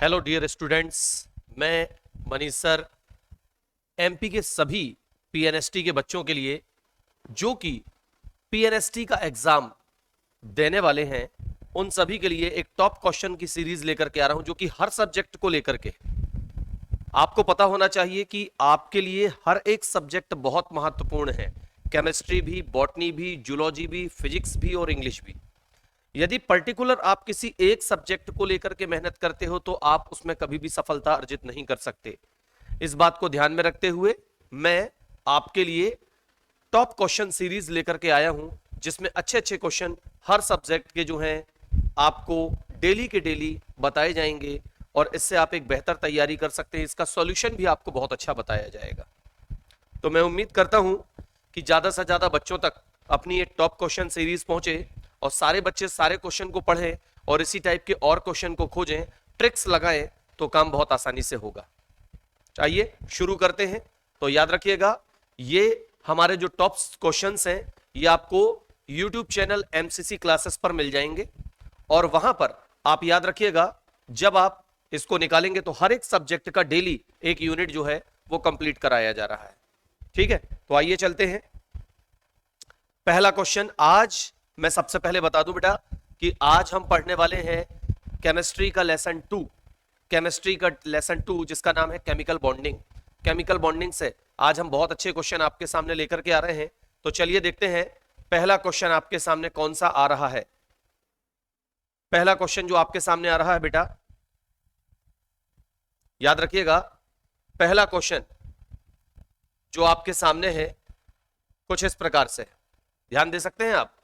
Hello dear students, मैं Manish sir MP के सभी पीएनएसटी के बच्चों के लिए जो कि पीएनएसटी का एग्जाम देने वाले हैं उन सभी के लिए एक टॉप क्वेश्चन की सीरीज लेकर के आ रहा हूं जो कि हर सब्जेक्ट को लेकर के आपको पता होना चाहिए कि आपके लिए हर एक सब्जेक्ट बहुत महत्वपूर्ण है। केमिस्ट्री भी, बॉटनी भी, जूलॉजी भी, फिजिक्स भी और इंग्लिश भी। यदि पर्टिकुलर आप किसी एक सब्जेक्ट को लेकर के मेहनत करते हो तो आप उसमें कभी भी सफलता अर्जित नहीं कर सकते। इस बात को ध्यान में रखते हुए मैं आपके लिए टॉप क्वेश्चन सीरीज लेकर के आया हूं जिसमें अच्छे अच्छे क्वेश्चन हर सब्जेक्ट के जो हैं आपको डेली के डेली बताए जाएंगे और इससे आप एक बेहतर तैयारी कर सकते हैं। इसका सॉल्यूशन भी आपको बहुत अच्छा बताया जाएगा। तो मैं उम्मीद करता हूं कि ज्यादा से ज्यादा बच्चों तक अपनी एक टॉप क्वेश्चन सीरीज पहुंचे और सारे बच्चे सारे क्वेश्चन को पढ़ें और इसी टाइप के और क्वेश्चन को खोजें, ट्रिक्स लगाएं तो काम बहुत आसानी से होगा। आइए शुरू करते हैं। तो याद रखिएगा, ये हमारे जो टॉप क्वेश्चंस हैं ये आपको YouTube चैनल MCC क्लासेस पर मिल जाएंगे और वहां पर आप याद रखिएगा जब आप इसको निकालेंगे तो हर एक सब्जेक्ट का डेली एक यूनिट जो है वो कंप्लीट कराया जा रहा है। ठीक है, तो आइए चलते हैं। पहला क्वेश्चन आज मैं सबसे पहले बता दूं बेटा कि आज हम पढ़ने वाले हैं केमिस्ट्री का लेसन 2। केमिस्ट्री का लेसन 2 जिसका नाम है केमिकल बॉन्डिंग। केमिकल बॉन्डिंग से आज हम बहुत अच्छे क्वेश्चन आपके सामने लेकर के आ रहे हैं। तो चलिए देखते हैं पहला क्वेश्चन आपके सामने कौन सा आ रहा है। पहला क्वेश्चन जो आपके सामने आ रहा है बेटा, याद रखिएगा, पहला क्वेश्चन जो आपके सामने है कुछ इस प्रकार से, ध्यान दे सकते हैं आप।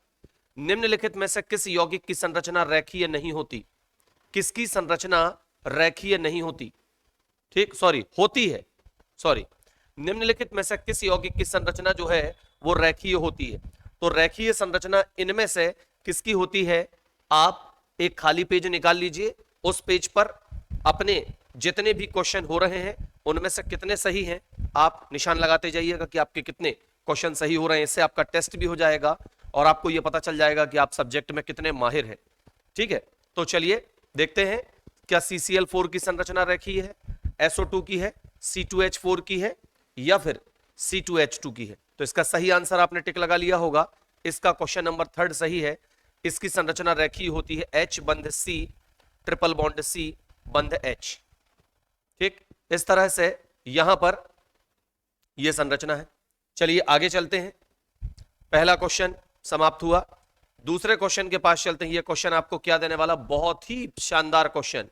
निम्नलिखित में से किस यौगिक की संरचना रेखीय नहीं होती? किसकी संरचना रेखीय नहीं होती? ठीक, होती है। निम्नलिखित में से किस यौगिक की संरचना जो है वो रेखीय होती है? तो रेखीय संरचना इनमें से किसकी होती है? आप एक खाली पेज निकाल लीजिए, उस पेज पर अपने जितने भी क्वेश्चन हो रहे हैं उनमें से कितने सही हैं आप निशान लगाते जाइएगा कि आपके कितने क्वेश्चन सही हो रहे हैं। इससे आपका टेस्ट भी हो जाएगा और आपको यह पता चल जाएगा कि आप सब्जेक्ट में कितने माहिर हैं। ठीक है, तो चलिए देखते हैं क्या CCl4 की संरचना रेखीय है, SO2 की है, C2H4 की है या फिर C2H2 की है। तो इसका सही आंसर आपने टिक लगा लिया होगा। इसका क्वेश्चन नंबर 3 सही है। इसकी संरचना रेखीय होती है, H बंध C, ट्रिपल बॉन्ड C बंध H। ठीक, इस तरह से यहां पर यह संरचना है। चलिए आगे चलते हैं। पहला क्वेश्चन समाप्त हुआ। दूसरे क्वेश्चन के पास चलते हैं। यह क्वेश्चन आपको क्या देने वाला? बहुत ही शानदार क्वेश्चन,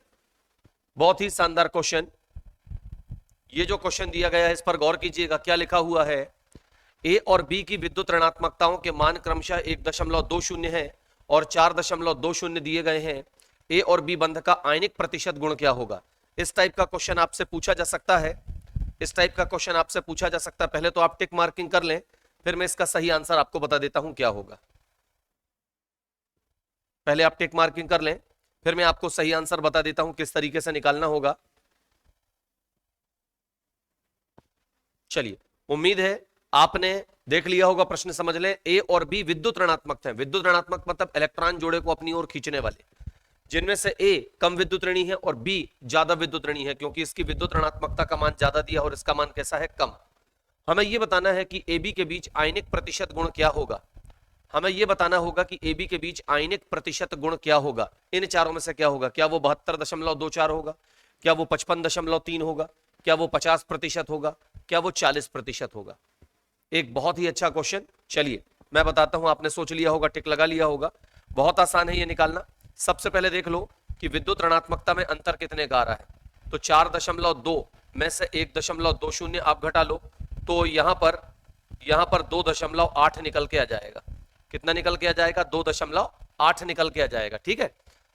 बहुत ही शानदार क्वेश्चन। ये जो क्वेश्चन दिया गया है इस पर गौर कीजिएगा। क्या लिखा हुआ है? ए और बी की विद्युत ऋणात्मकताओं के मान क्रमशः 1.20 है और 4.20 दिए गए हैं। ए और बी बंध का आयनिक प्रतिशत गुण क्या होगा? इस टाइप का क्वेश्चन आपसे पूछा जा सकता है। इस टाइप का क्वेश्चन आपसे पूछा जा सकता है। पहले तो आप टिक मार्किंग कर लें, फिर मैं इसका सही आंसर आपको बता देता हूं क्या होगा। पहले आप टिक मार्किंग कर लें, फिर मैं आपको सही आंसर बता देता हूं किस तरीके से निकालना होगा। चलिए, उम्मीद है आपने देख लिया होगा। प्रश्न समझ लें। ए और बी विद्युत ऋणात्मक हैं। विद्युत ऋणात्मक मतलब इलेक्ट्रॉन जोड़े को अपनी ओर खींचने वाले, जिनमें से ए कम विद्युत ऋणी है और बी ज्यादा विद्युत ऋणी है, क्योंकि इसकी विद्युत ऋणात्मकता का मान ज्यादा दिया और इसका मान कैसा है? कम। हमें यह बताना है कि ए बी के बीच आयनिक प्रतिशत गुण क्या होगा। हमें यह बताना होगा कि ए बी के बीच आयनिक प्रतिशत गुण क्या होगा। इन चारों में से क्या होगा? क्या वो 72.24 होगा? क्या वो 55.3 होगा? क्या वो 50% होगा? क्या वो 40% होगा? एक बहुत ही अच्छा क्वेश्चन। चलिए मैं बताता हूं, आपने सोच लिया होगा, टिक लगा लिया होगा। बहुत आसान है ये निकालना। सबसे पहले देख लो कि विद्युत ऋणात्मकता में अंतर कितने का आ रहा है। तो 4.2 में से 1.20 आप घटा लो तो यहां पर 2.8 निकल के आ जाएगा। कितना निकल के आ जाएगा? 2.8 निकल के आ जाएगा। ठीक है,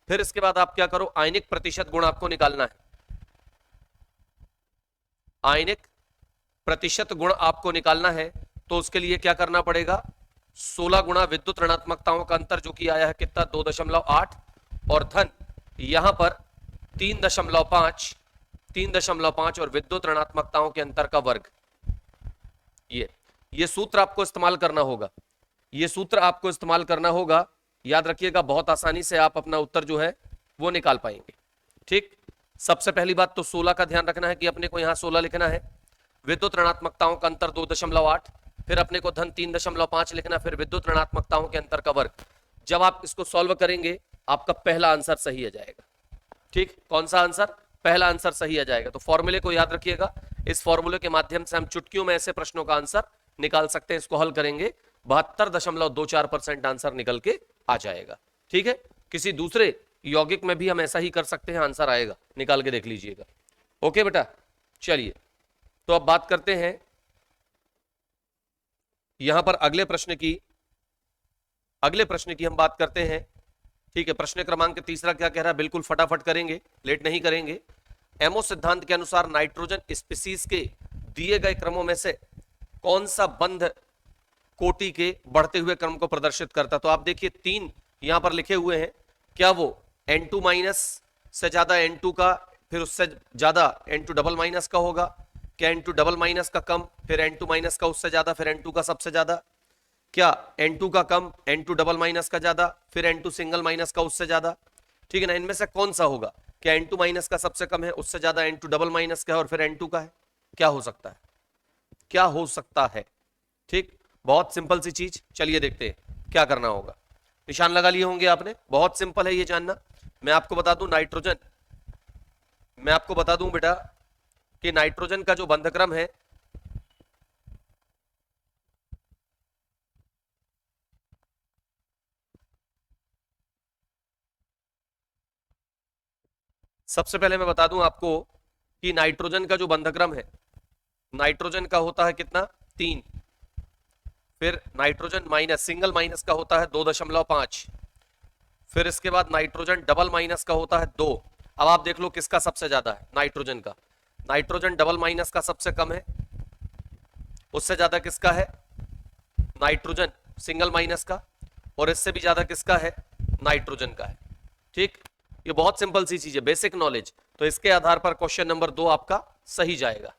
फिर इसके बाद आप क्या करो, आयनिक प्रतिशत गुण आपको निकालना है। आयनिक प्रतिशत गुण आपको निकालना है तो उसके लिए क्या करना पड़ेगा? 16 गुणा विद्युत ऋणात्मकताओं का अंतर जो कि आया है कितना? 2.8 और धन यहां पर 3.5 और विद्युत ऋणात्मकताओं के अंतर का वर्ग। ये सूत्र आपको इस्तेमाल करना होगा। ये सूत्र आपको इस्तेमाल करना होगा। याद रखिएगा, बहुत आसानी से आप अपना उत्तर जो है वो निकाल पाएंगे। ठीक, सबसे पहली बात तो 16 का ध्यान रखना है कि अपने को यहां 16 लिखना है, विद्युत ऋणात्मकताओं का अंतर 2.8, फिर अपने को धन 3.5 लिखना, फिर विद्युत ऋणात्मकताओं के अंतर का वर्ग। जब आप इसको सॉल्व करेंगे आपका पहला आंसर सही आ जाएगा। ठीक, कौन सा आंसर? पहला आंसर सही आ जाएगा। तो फॉर्मूले को याद रखिएगा, इस फॉर्मूले के माध्यम से हम चुटकियों में ऐसे प्रश्नों का आंसर निकाल सकते हैं। इसको हल करेंगे 72.24% आंसर निकल के आ जाएगा। ठीक है, किसी दूसरे यौगिक में भी हम ऐसा ही कर सकते हैं, आंसर आएगा, निकाल के देख लीजिएगा। ओके बेटा, चलिए तो अब बात करते हैं यहां पर अगले प्रश्न की हम बात करते हैं। ठीक है, प्रश्न क्रमांक तीसरा क्या कह रहा है, बिल्कुल फटाफट करेंगे, लेट नहीं करेंगे। एमओ सिद्धांत के अनुसार नाइट्रोजन स्पीसीज के दिए गए क्रमों में से कौन सा बंध कोटि के बढ़ते हुए क्रम को प्रदर्शित करता? तो आप देखिए 3 यहां पर लिखे हुए हैं, क्या वो N2 माइनस से ज्यादा N2 का, फिर उससे ज्यादा N2 डबल माइनस का होगा? क्या N2 डबल माइनस का कम, फिर N2 माइनस का उससे ज्यादा, फिर N2 का सबसे ज्यादा? क्या N2 का कम, N2 डबल माइनस का ज्यादा, फिर N2 सिंगल माइनस का उससे ज्यादा? ठीक है ना, इनमें से कौन सा होगा? क्या N2 माइनस का सबसे कम है, उससे ज्यादा N2 डबल माइनस का है, और फिर N2 का है? क्या हो सकता है? क्या हो सकता है? ठीक, बहुत सिंपल सी चीज, चलिए देखते हैं क्या करना होगा। निशान लगा लिए होंगे आपने, बहुत सिंपल है ये जानना। मैं आपको बता दूं बेटा कि नाइट्रोजन का जो बंधक्रम है, सबसे पहले मैं बता दूं आपको कि नाइट्रोजन का जो बंधक्रम है, नाइट्रोजन का होता है कितना? 3, फिर नाइट्रोजन माइनस सिंगल माइनस का होता है 2.5, फिर इसके बाद नाइट्रोजन डबल माइनस का होता है 2। अब आप देख लो किसका सबसे ज्यादा है? नाइट्रोजन का। नाइट्रोजन डबल माइनस का सबसे कम है, उससे ज्यादा किसका है? नाइट्रोजन सिंगल माइनस का, और इससे भी ज्यादा किसका है? नाइट्रोजन का है। ठीक, ये बहुत सिंपल सी चीज है, बेसिक नॉलेज। तो इसके आधार पर क्वेश्चन नंबर 2 आपका सही जाएगा,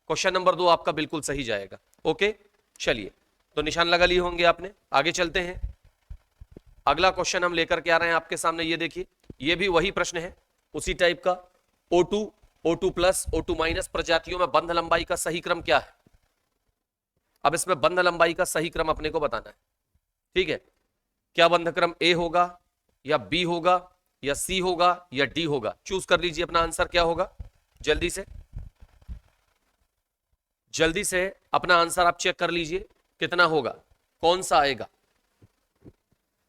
क्वेश्चन नंबर 2 आपका बिल्कुल सही जाएगा। ओके, चलिए तो निशान लगा लिए होंगे आपने, आगे चलते हैं। अगला क्वेश्चन हम लेकर के आ रहे हैं आपके सामने, ये देखिए, ये भी वही प्रश्न है उसी टाइप का। O2, O2 plus, O2 minus प्रजातियों में बंध लंबाई का सही क्रम क्या है? अब इसमें बंध लंबाई का सही क्रम अपने को बताना है। ठीक है, क्या बंध क्रम A होगा, या B होगा, या C होगा, या D होगा? चूज कर लीजिए अपना आंसर क्या होगा। जल्दी से अपना आंसर आप चेक कर लीजिए, कितना होगा, कौन सा आएगा?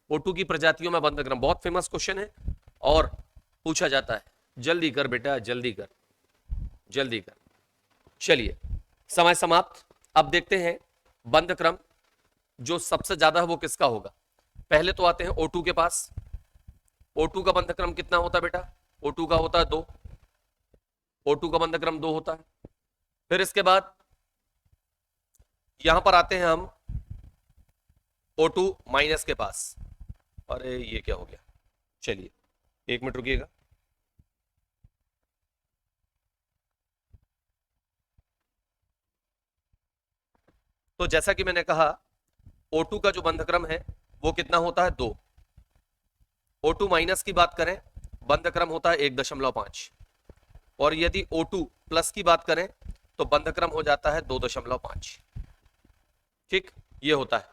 O2 की प्रजातियों में बंध क्रम, बहुत फेमस क्वेश्चन है और पूछा जाता है। जल्दी कर बेटा, जल्दी कर। चलिए, समय समाप्त। अब देखते हैं बंध क्रम जो सबसे ज्यादा है वो किसका होगा। पहले तो आते हैं O2 के पास। O2 का बंध क्रम कितना होता है बेटा? O2 का होता है 2, O2 का बंध क्रम 2 होता है। फिर इसके बाद यहां पर आते हैं हम O2 माइनस के पास। अरे ये क्या हो गया, चलिए 1 मिनट रुकिएगा। तो जैसा कि मैंने कहा, O2 का जो बंधक्रम है वो कितना होता है? 2। O2 माइनस की बात करें, बंधक्रम होता है 1.5, और यदि O2 प्लस की बात करें तो बंधक्रम हो जाता है 2.5। ठीक, ये होता है।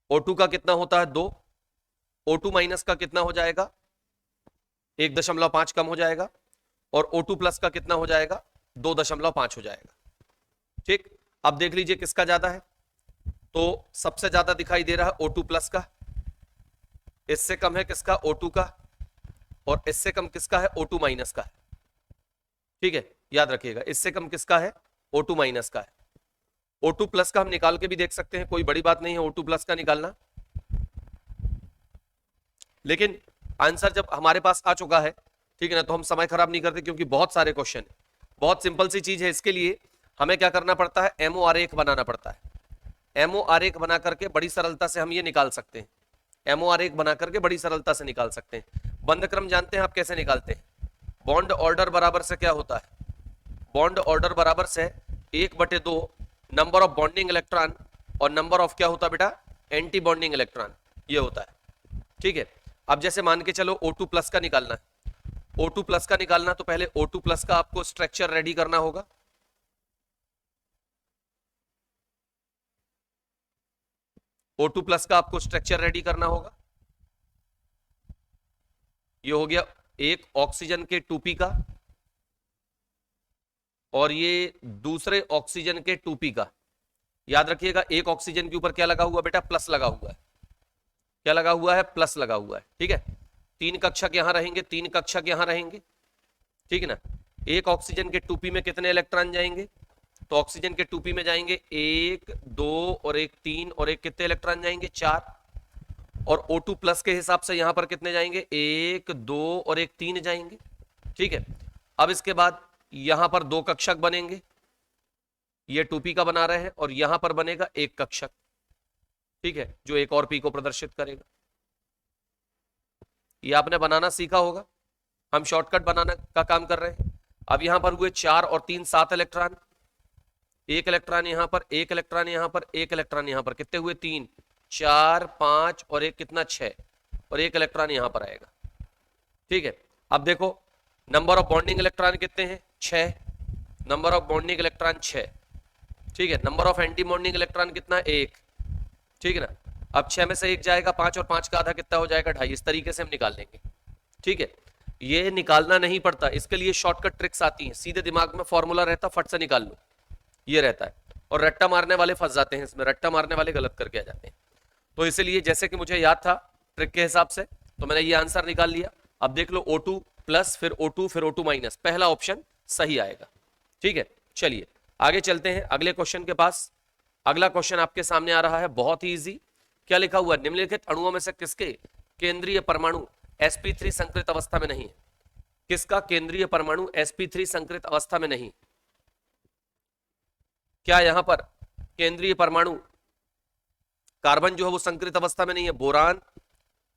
O2 का कितना होता है? 2। O2 माइनस का कितना हो जाएगा? 1.5 कम हो जाएगा, और O2 प्लस का कितना हो जाएगा? 2.5 हो जाएगा। ठीक, अब देख लीजिए किसका ज्यादा है। तो सबसे ज्यादा दिखाई दे रहा है O2 प्लस का, इससे कम है किसका? O2 का, और इससे कम किसका है? O2 माइनस का है। ठीक है, याद रखिएगा, इससे कम किसका है? O2 माइनस का है। O2 प्लस का हम निकाल के भी देख सकते हैं, कोई बड़ी बात नहीं है O2 प्लस का निकालना, लेकिन आंसर जब हमारे पास आ चुका है, ठीक है ना, तो हम समय खराब नहीं करते, क्योंकि बहुत सारे क्वेश्चन है। बहुत सिंपल सी चीज है, इसके लिए हमें क्या करना पड़ता है? एमओ आरेख बनाना पड़ता है। एमओ आरेख बना करके बड़ी सरलता से हम ये निकाल सकते हैं। एमओ आरेख बना करके बड़ी सरलता से निकाल सकते हैं। बंधक्रम जानते हैं आप कैसे निकालते हैं? बॉन्ड ऑर्डर बराबर से क्या होता है? बॉन्ड ऑर्डर बराबर से 1/2 नंबर ऑफ बॉन्डिंग इलेक्ट्रॉन, और नंबर ऑफ क्या होता है बेटा? एंटी बॉन्डिंग इलेक्ट्रॉन, ये होता है। ठीक है, अब जैसे मान के चलो O2 प्लस का निकालना है। O2 प्लस का निकालना, तो पहले O2 प्लस का आपको स्ट्रक्चर रेडी करना होगा। O2 प्लस का आपको स्ट्रक्चर रेडी करना होगा। ये हो गया एक ऑक्सीजन के 2p का, और ये दूसरे ऑक्सीजन के 2p का। याद रखिएगा एक ऑक्सीजन के ऊपर क्या लगा हुआ बेटा, प्लस लगा हुआ है। क्या लगा हुआ है, प्लस लगा हुआ है। ठीक है, 3 कक्षक यहां रहेंगे, 3 कक्षक यहां रहेंगे, ठीक है ना। एक ऑक्सीजन के 2p में कितने इलेक्ट्रॉन जाएंगे, तो ऑक्सीजन के 2p में जाएंगे 1 2 और एक 3, और एक कितने इलेक्ट्रॉन जाएंगे, 4। और O2 प्लस के हिसाब से यहां पर कितने जाएंगे, 1 2 और एक 3 जाएंगे। ठीक है, अब इसके बाद यहां पर 2 कक्षक बनेंगे, ये 2p का बना रहे हैं, और यहां पर बनेगा एक कक्षक, ठीक है, जो एक और p को प्रदर्शित करेगा। ये आपने बनाना सीखा होगा, हम शॉर्टकट बनाने का काम कर रहे हैं। अब यहां पर हुए 4 और 3 7 इलेक्ट्रॉन, एक इलेक्ट्रॉन यहां पर, एक इलेक्ट्रॉन यहां पर, एक इलेक्ट्रॉन यहां पर, कितने हुए 3 4 5 और एक कितना 6, और एक इलेक्ट्रॉन यहां पर आएगा। ठीक है, अब देखो नंबर ऑफ बॉन्डिंग इलेक्ट्रॉन कितने हैं, 6। नंबर ऑफ बॉन्डिंग इलेक्ट्रॉन 6, ठीक है। Number of anti bonding electron कितना, 1, ठीक है ना। अब 6 में से 1 जाएगा 5, और 5 का आधा कितना हो जाएगा, 2.5। इस तरीके से हम निकाल लेंगे। ठीक है, ये निकालना नहीं पड़ता, इसके लिए शॉर्टकट ट्रिक्स आती हैं, सीधे दिमाग में फॉर्मूला रहता, फट से निकाल लो, ये रहता है। और रट्टा मारने वाले फंस जाते हैं इसमें, रट्टा मारने वाले गलत करके आ जाते हैं। तो इसलिए जैसे कि मुझे याद था ट्रिक के हिसाब से, तो मैंने ये आंसर निकाल लिया। अब देख लो O2 प्लस, फिर O2, फिर O2 माइनस, पहला ऑप्शन सही आएगा। ठीक है, चलिए आगे चलते हैं अगले क्वेश्चन के पास। अगला क्वेश्चन आपके सामने आ रहा है, बहुत ही इजी। क्या लिखा हुआ है, निम्नलिखित अणुओं में से किसके केंद्रीय परमाणु sp3 संकृत अवस्था में नहीं है। किसका केंद्रीय परमाणु sp3 संकृत अवस्था में नहीं। क्या यहां पर केंद्रीय परमाणु कार्बन जो है वो संकृत अवस्था में नहीं है, बोरान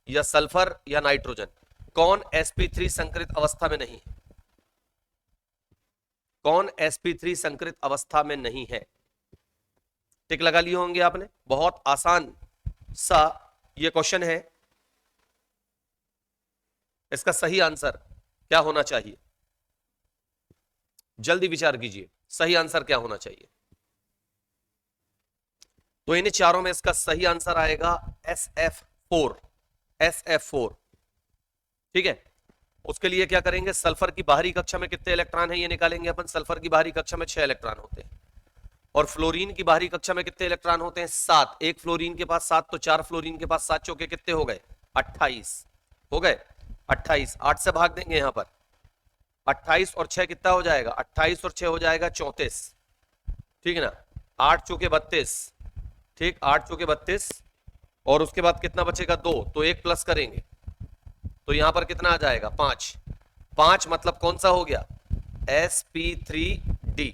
या सल्फर या नाइट्रोजन, कौन sp3 संकृत अवस्था में नहीं है, कौन sp3 संकृत अवस्था में नहीं है। टिक लगा लिए होंगे आपने, बहुत आसान सा ये क्वेश्चन है। इसका सही आंसर क्या होना चाहिए, जल्दी विचार कीजिए, सही आंसर क्या होना चाहिए। तो इन चारों में इसका सही आंसर आएगा SF4, SF4। ठीक है, उसके लिए क्या करेंगे, सल्फर की बाहरी कक्षा में कितने इलेक्ट्रॉन है ये निकालेंगे अपन। सल्फर की बाहरी कक्षा में 6 इलेक्ट्रॉन होते हैं, और फ्लोरीन की बाहरी कक्षा में कितने इलेक्ट्रॉन होते हैं, 7। एक फ्लोरीन के पास 7, तो 4 फ्लोरीन के पास 7 चौके कितने हो गए, 28 हो गए, 28। 8 से भाग देंगे यहां पर, 28 और 6 कितना हो जाएगा, 28 और 6 हो जाएगा 34, ठीक है ना। 8 चौके 32, ठीक, 8 चौके 32, और उसके बाद कितना बचेगा, 2, तो 1 प्लस करेंगे तो यहां पर कितना आ जाएगा, 5। 5 मतलब कौन सा हो गया, sp3d।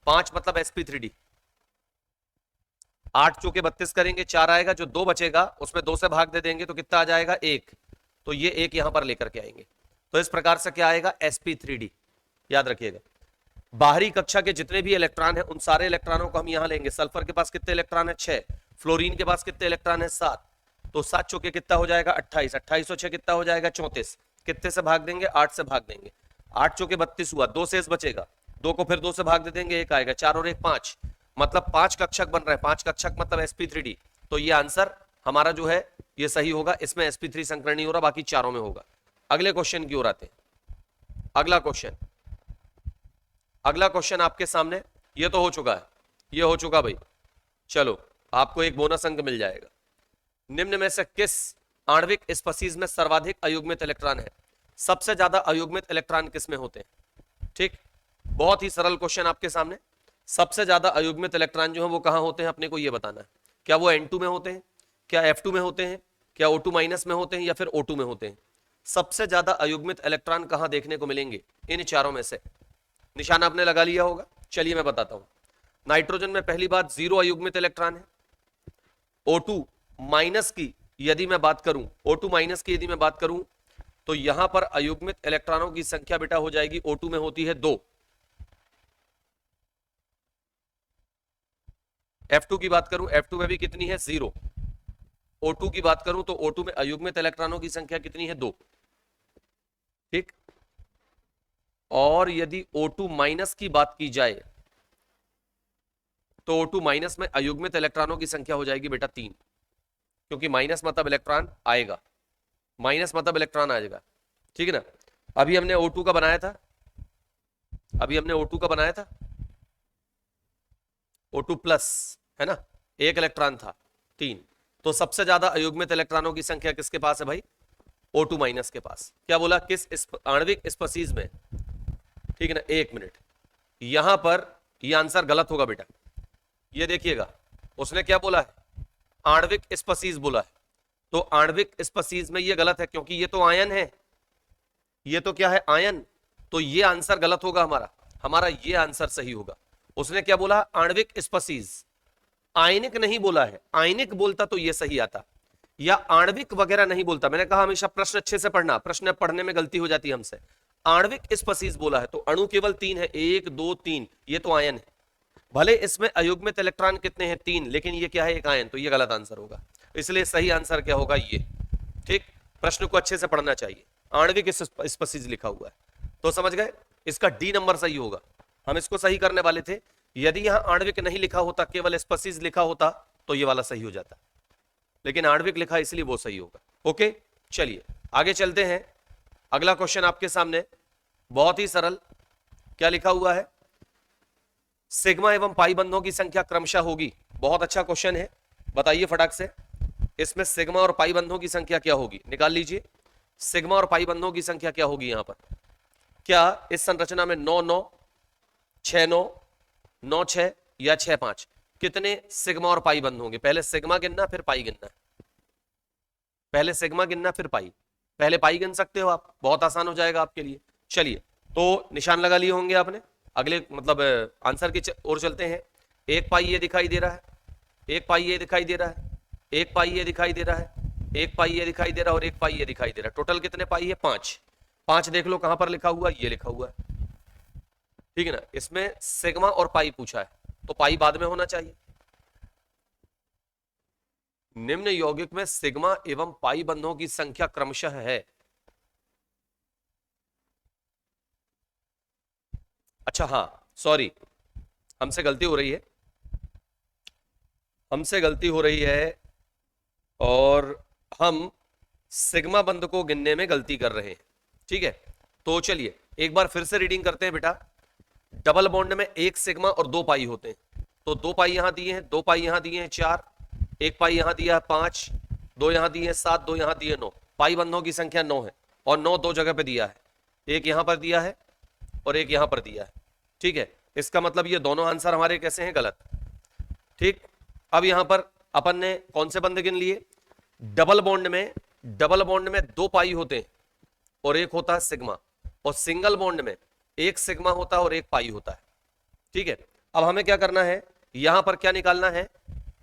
5 मतलब sp3d। 8 चौके 32 करेंगे, 4 आएगा, जो 2 बचेगा उसमें 2 से भाग दे देंगे तो कितना आ जाएगा, 1। तो ये 1 यहां पर लेकर के आएंगे, तो इस प्रकार से क्या आएगा, sp3d। याद रखिएगा, बाहरी कक्षा के जितने भी इलेक्ट्रॉन हैं उन सारे इलेक्ट्रॉनों को हम यहां लेंगे। सल्फर के पास कितने इलेक्ट्रॉन है, 6। फ्लोरीन के पास कितने इलेक्ट्रॉन है, 7। तो 7 चौके कितना हो जाएगा, 28। 28 और 6 कितना हो जाएगा, 34। कितने से भाग देंगे, 8 से भाग देंगे। 8 चौके 32 हुआ, 2 शेष बचेगा, 2 को फिर 2 से भाग दे देंगे, 1 आएगा। 4 और 1 5, मतलब 5 कक्षक बन रहे हैं। 5 कक्षक मतलब sp3d। तो ये आंसर हमारा जो है ये सही होगा, इसमें sp3 संकरण नहीं हो रहा, बाकी चारों में होगा। अगले क्वेश्चन की ओर आते हैं। अगला क्वेश्चन आपके सामने, ये तो हो चुका है, ये हो चुका भाई। चलो आपको एक बोनस अंक मिल जाएगा। निम्न में से किस आणविक स्पीशीज में सर्वाधिक अयुग्मित इलेक्ट्रॉन है। सबसे ज्यादा अयुग्मित इलेक्ट्रॉन किस में होते हैं। ठीक, बहुत ही सरल क्वेश्चन आपके सामने। सबसे ज्यादा अयुग्मित इलेक्ट्रॉन जो है वो कहां होते हैं, अपने को ये बताना है। क्या वो N2 में होते हैं, क्या F2 में होते हैं, क्या O2 माइनस में होते हैं, या फिर O2 में होते हैं। सबसे ज्यादा अयुग्मित इलेक्ट्रॉन कहां देखने को मिलेंगे, इन चारों में से। निशाना आपने लगा लिया होगा, चलिए मैं बताता हूं। नाइट्रोजन में पहली बात 0 अयुग्मित इलेक्ट्रॉन है। O2 माइनस की यदि मैं बात करूं, O2 माइनस की यदि मैं बात करूं, तो यहां पर अयुग्मित इलेक्ट्रॉनों की संख्या बेटा हो जाएगी, O2 में होती है 2। F2 की बात करूं, F2 में भी कितनी है, 0। O2 की बात करूं तो O2 में अयुग्मित इलेक्ट्रॉनों की संख्या कितनी है, 2। ठीक, और यदि O2 माइनस की बात की जाए तो O2 माइनस में अयुग्मित इलेक्ट्रॉनों की संख्या हो जाएगी बेटा 3, क्योंकि माइनस मतलब इलेक्ट्रॉन आएगा, माइनस मतलब इलेक्ट्रॉन आएगा, ठीक है ना। अभी हमने O2 का बनाया था, अभी हमने O2 का बनाया था, O2 प्लस है ना, एक इलेक्ट्रॉन था 3, तो सबसे ज्यादा अयुग्मित इलेक्ट्रॉनों की संख्या किसके पास है भाई? O2 माइनस के पास। क्या बोला? किस आणविक स्पीशीज में? ठीक है ना, एक मिनट, यहां पर यह आंसर गलत होगा बेटा, ये देखिएगा, उसने क्या बोला है? आणविक स्पीशीज बोला है, तो आणविक स्पीशीज में ये गलत है, क्योंकि ये तो आयन है, ये तो क्या है? आयन, तो ये आंसर गलत होगा हमारा, हमारा ये आंसर सही होगा। उसने क्या बोला? आणविक स्पीशीज, आयनिक नहीं बोला है, आयनिक बोलता तो ये सही आता, या आणविक वगैरह नहीं बोलता। मैंने कहा हमेशा प्रश्न अच्छे से पढ़ना, प्रश्न पढ़ने में गलती हो जाती है हमसे। आणविक स्पीशीज बोला है तो अणु केवल 3 है, 1 2 3, ये तो आयन है, भले इसमें अयुग्मित इलेक्ट्रॉन कितने हैं? 3, लेकिन ये क्या है? एक आयन, तो ये गलत आंसर होगा। इसलिए सही आंसर क्या होगा? ये। ठीक, प्रश्न को अच्छे से पढ़ना चाहिए, आणविक स्पीशीज लिखा हुआ है, तो समझ गए, इसका डी नंबर सही होगा। हम इसको सही करने वाले थे, यदि यहां आणविक नहीं लिखा होता, केवल स्पीशीज लिखा होता, तो ये वाला सही हो जाता, लेकिन आणविक लिखा इसलिए वो सही होगा। ओके, चलिए आगे चलते हैं। अगला क्वेश्चन आपके सामने बहुत ही सरल, क्या लिखा हुआ है? सिग्मा एवं पाई बंधों की संख्या क्रमशः होगी। बहुत अच्छा क्वेश्चन है, बताइए फटाक से, इसमें सिग्मा और पाई बंधों की संख्या क्या होगी? निकाल लीजिए, सिग्मा और पाई बंधों की संख्या क्या होगी यहां पर? क्या इस संरचना में 9 9 6 9 9 6 या 6 5, कितने सिग्मा और पाई बंध होंगे? पहले सिग्मा गिनना फिर पाई गिनना, पहले सिग्मा गिनना फिर पाई, पहले पाई गिन सकते हो आप, बहुत आसान हो जाएगा आपके लिए। चलिए, तो निशान लगा लिए होंगे आपने, अगले मतलब आंसर की ओर चलते हैं। एक पाई ये दिखाई दे रहा है, एक पाई ये दिखाई दे रहा है, एक पाई ये दिखाई दे रहा है, एक पाई ये दिखाई दे रहा है, और एक पाई ये दिखाई दे रहा है। टोटल कितने पाई है? 5। 5 देख लो कहां पर लिखा हुआ, ये लिखा हुआ है, ठीक है ना। इसमें सिग्मा और पाई पूछा है, तो पाई बाद में होना चाहिए। निम्न यौगिक में सिग्मा एवं पाई बंधों की संख्या क्रमशः है। अच्छा हाँ, सॉरी, हमसे गलती हो रही है, हमसे गलती हो रही है, और हम सिग्मा बंध को गिनने में गलती कर रहे हैं, ठीक है। तो चलिए एक बार फिर से रीडिंग करते हैं बेटा। डबल बॉन्ड में एक सिग्मा और 2 पाई होते हैं, तो 2 पाई यहां दिए हैं, 2 पाई यहां दिए हैं 4, एक पाई यहां दिया है 5, 2 यहां दिए हैं 7, 2 यहां दिए 9, पाई बंधों की संख्या 9 है, और 9 2 जगह पे दिया है, एक यहां पर दिया है और एक यहां पर दिया है, ठीक है। इसका मतलब ये दोनों आंसर हमारे कैसे हैं? गलत, ठीक। अब यहां पर अपन ने कौन से बंध गिन लिए? डबल बॉन्ड में, डबल बॉन्ड में 2 पाई होते हैं और एक होता है सिग्मा, और सिंगल बॉन्ड में एक सिग्मा होता है और एक पाई होता है, ठीक है। अब हमें क्या करना है? यहां पर क्या निकालना है?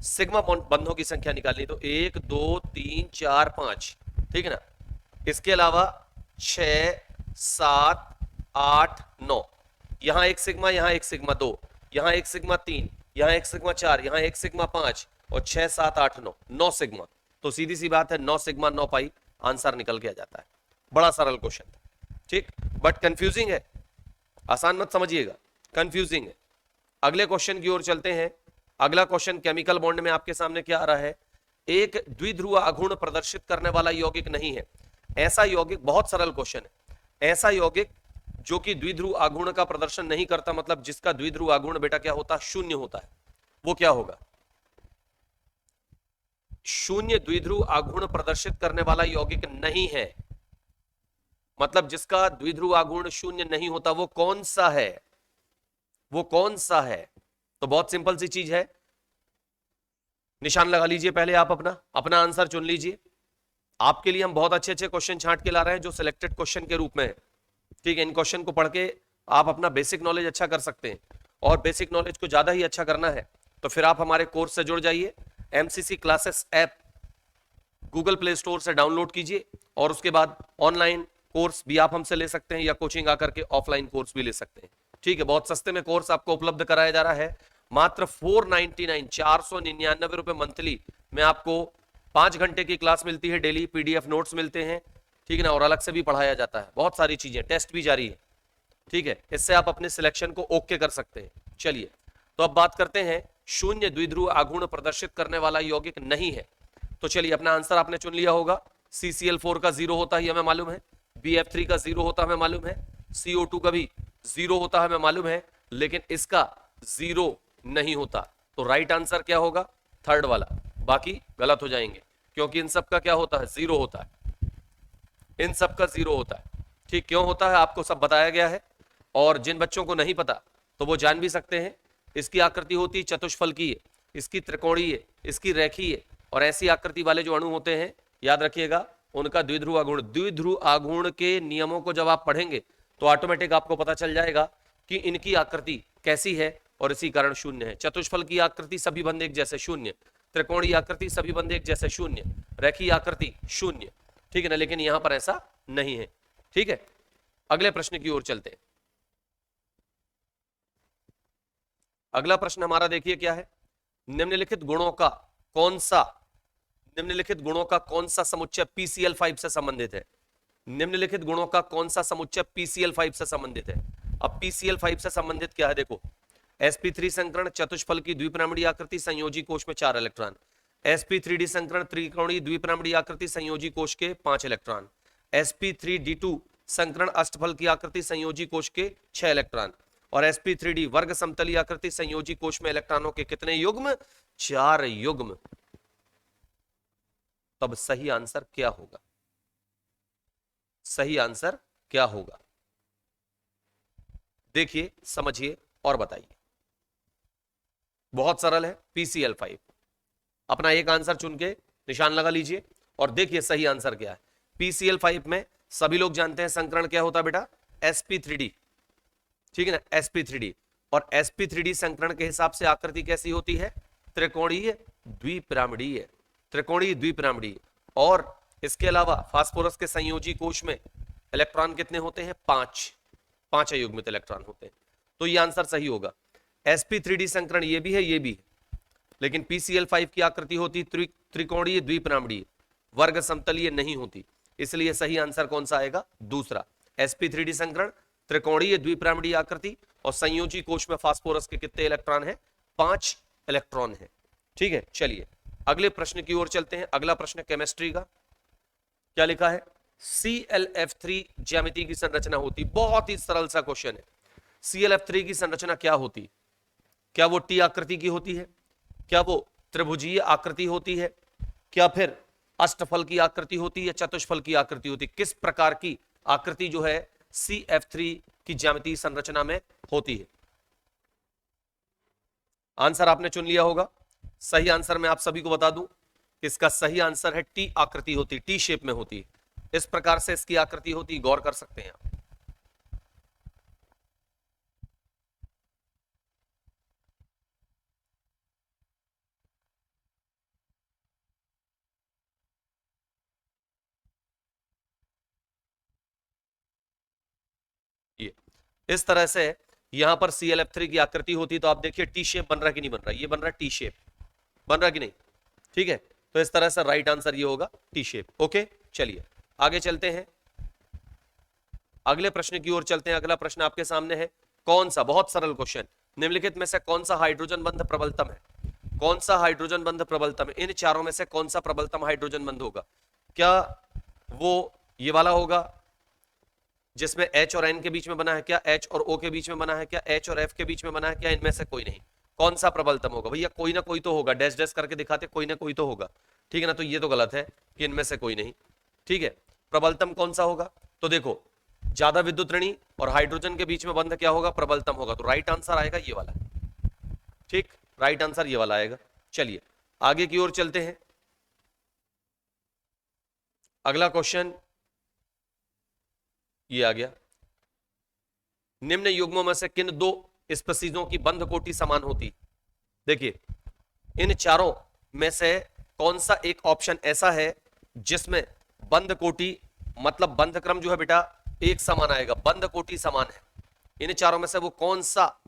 सिग्मा बंधों की संख्या निकालनी, तो 1 2 3 4 5, ठीक है ना। इसके अलावा 6 7 8 9, यहां एक सिग्मा, यहां एक सिग्मा 2, यहां एक सिग्मा 3, यहां एक सिग्मा 4, यहां एक सिग्मा 5, और 6 7 8 9, 9 सिग्मा। तो सीधी सी बात है, 9 सिग्मा 9 पाई, आंसर निकल के आ जाता है। बड़ा सरल क्वेश्चन था, ठीक, बट कंफ्यूजिंग है, आसान मत समझिएगा, कंफ्यूजिंग है। अगले क्वेश्चन की ओर चलते हैं। अगला क्वेश्चन केमिकल बॉन्ड में आपके सामने क्या आ रहा है? एक द्विध्रुव आघूर्ण प्रदर्शित करने वाला यौगिक नहीं है। ऐसा यौगिक, बहुत सरल क्वेश्चन है, ऐसा यौगिक जो कि द्विध्रुव आघूर्ण का प्रदर्शन नहीं करता, मतलब जिसका द्विध्रुव आघूर्ण बेटा क्या होता है? शून्य होता है, वो क्या होगा? शून्य द्विध्रुव आघूर्ण प्रदर्शित करने वाला यौगिक नहीं है, मतलब जिसका द्विध्रुव आघूर्ण शून्य नहीं होता, वो कौन सा है? वो कौन सा है? तो बहुत सिंपल सी चीज है, निशान लगा लीजिए पहले, आप अपना अपना आंसर चुन लीजिए। आपके लिए हम बहुत अच्छे अच्छे क्वेश्चन छांट के ला रहे हैं जो सिलेक्टेड क्वेश्चन के रूप में है, ठीक है। इन क्वेश्चन को पढ़ के आप अपना बेसिक नॉलेज अच्छा कर सकते हैं, और बेसिक नॉलेज को ज्यादा ही अच्छा करना है तो फिर आप हमारे कोर्स से जुड़ जाइए। MCC classes app Google play store से डाउनलोड कीजिए, और उसके बाद ऑनलाइन कोर्स भी आप हमसे ले सकते हैं, या कोचिंग आकर के ऑफलाइन कोर्स भी ले सकते हैं, ठीक है। बहुत सस्ते में कोर्स आपको उपलब्ध कराया जा रहा है, मात्र 499 499 रुपए मंथली में आपको 5 घंटे की क्लास मिलती है डेली, पीडीएफ नोट्स मिलते हैं, ठीक है ना, और अलग से भी पढ़ाया जाता है, बहुत सारी चीजें, टेस्ट भी जारी है। ठीक है, इससे आप अपने सिलेक्शन को ओके कर सकते हैं। चलिए, तो अब बात करते हैं शून्य द्विध्रुव आघूर्ण प्रदर्शित करने वाला यौगिक नहीं है। तो चलिए, अपना आंसर आपने चुन लिया होगा। CCl4 का 0 होता है हमें मालूम है, BF3 का 0 होता हमें मालूम है, CO2 का भी 0 होता है हमें मालूम है, लेकिन इसका 0 नहीं होता। तो राइट आंसर क्या होगा? थर्ड वाला। बाकी गलत हो जाएंगे, क्योंकि इन सब का क्या होता है? 0 होता है। इन सब का 0 होता है। ठीक, क्यों होता है आपको सब बताया गया है, और जिन बच्चों को नहीं पता तो वो जान भी सकते हैं। इसकी आकृति होती है चतुष्फलकीय, इसकी त्रिकोणीय, इसकी रेखीय, और ऐसी आकृति वाले जो अणु होते हैं, याद रखिएगा, उनका द्विध्रुव आघूर्ण। द्विध्रुव आघूर्ण के नियमों को जब आप पढ़ेंगे तो ऑटोमेटिक आपको पता चल जाएगा कि इनकी आकृति कैसी है, और इसी कारण शून्य है। चतुष्फल की आकृति सभी बंद एक जैसे शून्य, त्रिकोणीय आकृति सभी बंद एक जैसे शून्य, रेखीय आकृति शून्य। ठीक है ना, लेकिन यहां पर ऐसा नहीं है। ठीक है, अगले प्रश्न की ओर चलते हैं। अगला प्रश्न हमारा देखिए क्या है। निम्नलिखित गुणों का कौन सा समुच्चय PCl5 से संबंधित है? निम्नलिखित गुणों का कौन सा समुच्चय PCl5 से संबंधित है? अब PCl5 से संबंधित क्या है देखो। sp3 संकरण चतुष्फल की द्विपिरामिडीय आकृति संयोजी कोश में 4 इलेक्ट्रॉन, sp3d संकरण त्रिकोणीय द्विपिरामिडीय आकृति संयोजी कोश के 5 इलेक्ट्रॉन, sp3d2 संकरण अष्टफल की आकृति संयोजी कोश के 6 इलेक्ट्रॉन, और sp3d वर्ग समतलीय आकृति संयोजी कोश में इलेक्ट्रॉनों के कितने युग्म? 4 युग्म। तब सही आंसर क्या होगा? सही आंसर क्या होगा? देखिए, समझिए और बताइए। बहुत सरल है, PCl5। अपना एक आंसर चुन के निशान लगा लीजिए और देखिए सही आंसर क्या है। PCl5 में सभी लोग जानते हैं संकरण क्या होता है बेटा? sp3d। ठीक है ना, sp3d। और sp3d संकरण के हिसाब से आकृति कैसी होती है? त्रिकोणीय द्विपिरामिडीय, त्रिकोणीय द्विपिरामिडीय। और इसके अलावा फास्फोरस के संयोजी कोश में इलेक्ट्रॉन कितने होते हैं? 5 युग्मित इलेक्ट्रॉन होते हैं। तो ये आंसर सही होगा। sp3d संकरण ये भी है, ये भी है, लेकिन PCl5 की आकृति होती त्रिकोणीय द्विपिरामिडीय, वर्ग समतलीय नहीं होती, इसलिए सही आंसर कौन सा आएगा? दूसरा। sp3d संकरण त्रिकोणीय द्विपिरामिडीय आकृति, और संयोजी कोश में फास्फोरस के कितने इलेक्ट्रॉन है? 5 इलेक्ट्रॉन है। ठीक है, चलिए अगले प्रश्न की ओर चलते हैं। अगला प्रश्न केमिस्ट्री का। क्या लिखा है? ClF3 ज्यामिति की संरचना होती। बहुत ही सरल सा क्वेश्चन है। ClF3 की संरचना क्या होती? क्या वो टी आकृति की होती है? क्या वो त्रिभुजीय आकृति होती है? क्या फिर अष्टफल की आकृति होती है, चतुष्फल की आकृति होती? किस प्रकार की आकृति जो है CF3 की ज्यामितीय संरचना में होती है? आंसर आपने चुन लिया होगा। सही आंसर मैं आप सभी को बता दूं, इसका सही आंसर है टी आकृति होती, टी शेप में होती है। इस प्रकार से इसकी आकृति होती, गौर कर सकते हैं आप। ये इस तरह से यहां पर ClF3 की आकृति होती, तो आप देखिए टी शेप बन रहा कि नहीं बन रहा? ये बन रहा टी शेप, बन रहा कि नहीं? ठीक है, तो इस तरह से राइट आंसर ये होगा टी शेप। ओके, चलिए आगे चलते हैं, अगले प्रश्न की ओर चलते हैं। अगला प्रश्न आपके सामने है। कौन सा, बहुत सरल क्वेश्चन, निम्नलिखित में से कौन सा हाइड्रोजन बंध प्रबलतम है? कौन सा हाइड्रोजन बंध प्रबलतम है? इन चारों में से कौन सा प्रबलतम हाइड्रोजन बंध होगा? क्या वो ये वाला होगा जिसमें H और N के बीच में बना है? क्या H और O के बीच में बना है? क्या H और F के बीच में बना है? क्या इनमें से कोई नहीं? कौन सा प्रबलतम होगा? भैया कोई ना कोई तो होगा, डैश डैश करके दिखाते, कोई ना कोई तो होगा। ठीक है ना, तो ये तो गलत है कि इनमें से कोई नहीं। ठीक है, प्रबलतम कौन सा होगा? तो देखो, ज्यादा विद्युत ऋणी और हाइड्रोजन के बीच में बंध क्या होगा? प्रबलतम होगा। तो राइट आंसर आएगा ये वाला। ठीक, राइट आंसर ये वाला आएगा। चलिए आगे की ओर चलते हैं। अगला क्वेश्चन ये आ गया। निम्न युग्मों में से किन दो स्पीशीजों की बंध कोटि समान होती? देखिए, इन चारों में से कौन सा एक ऑप्शन ऐसा है जिसमें बंध कोटि, मतलब बंध क्रम जो है बेटा एक समान आएगा, बंध कोटि समान है। इन चारों में से वो कौन सा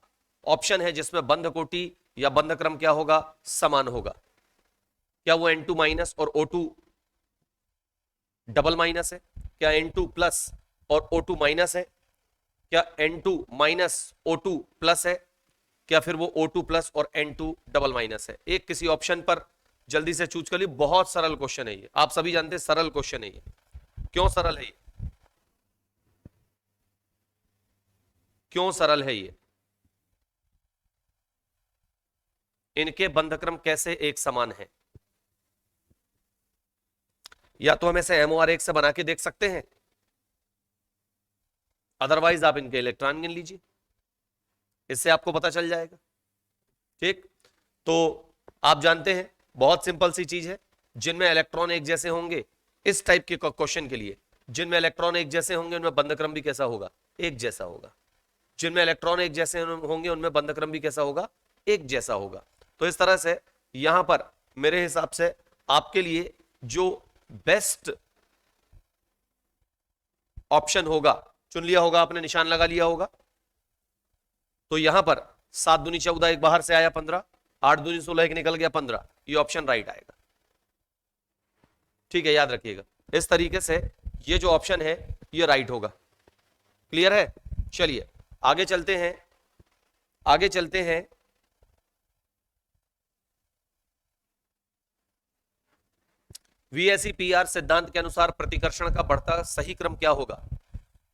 ऑप्शन है जिसमें बंध कोटि या बंध क्रम क्या होगा? समान होगा। क्या वो N2 माइनस और O2 डबल माइनस है? क्या N2 प्लस और O2 माइनस है? क्या N2 माइनस O2 प्लस है, क्या फिर वो O2 प्लस और N2 डबल माइनस है? एक किसी ऑप्शन पर जल्दी से चूज कर ली। बहुत सरल क्वेश्चन है ये, आप सभी जानते हैं सरल क्वेश्चन है ये। क्यों सरल है ये? क्यों सरल है ये? इनके बंधक्रम कैसे एक समान है? या तो हम ऐसे MOR1 से बना के देख सकते हैं, अदरवाइज आप इनके इलेक्ट्रॉन गिन लीजिए, इससे आपको पता चल जाएगा। ठीक, तो आप जानते हैं बहुत सिंपल सी चीज है, जिनमें इलेक्ट्रॉन एक जैसे होंगे, इस टाइप के क्वेश्चन के लिए जिनमें इलेक्ट्रॉन एक जैसे होंगे उनमें बंधक्रम भी कैसा होगा? एक जैसा होगा। जिनमें इलेक्ट्रॉन एक जैसे होंगे उनमें बंधक्रम भी कैसा होगा? एक जैसा होगा। तो इस तरह से यहां पर मेरे हिसाब से आपके लिए जो बेस्ट ऑप्शन होगा, चुन लिया होगा आपने, निशान लगा लिया होगा। तो यहां पर 7 दूनी 14, एक बाहर से आया 15, 8 दूनी 16, एक निकल गया 15, ये ऑप्शन राइट आएगा। ठीक है, याद रखिएगा इस तरीके से ये जो ऑप्शन है ये राइट होगा। क्लियर है? चलिए आगे चलते हैं, आगे चलते हैं। VSEPR सिद्धांत के अनुसार प्रतिकर्षण का बढ़ता सही क्रम क्या होगा?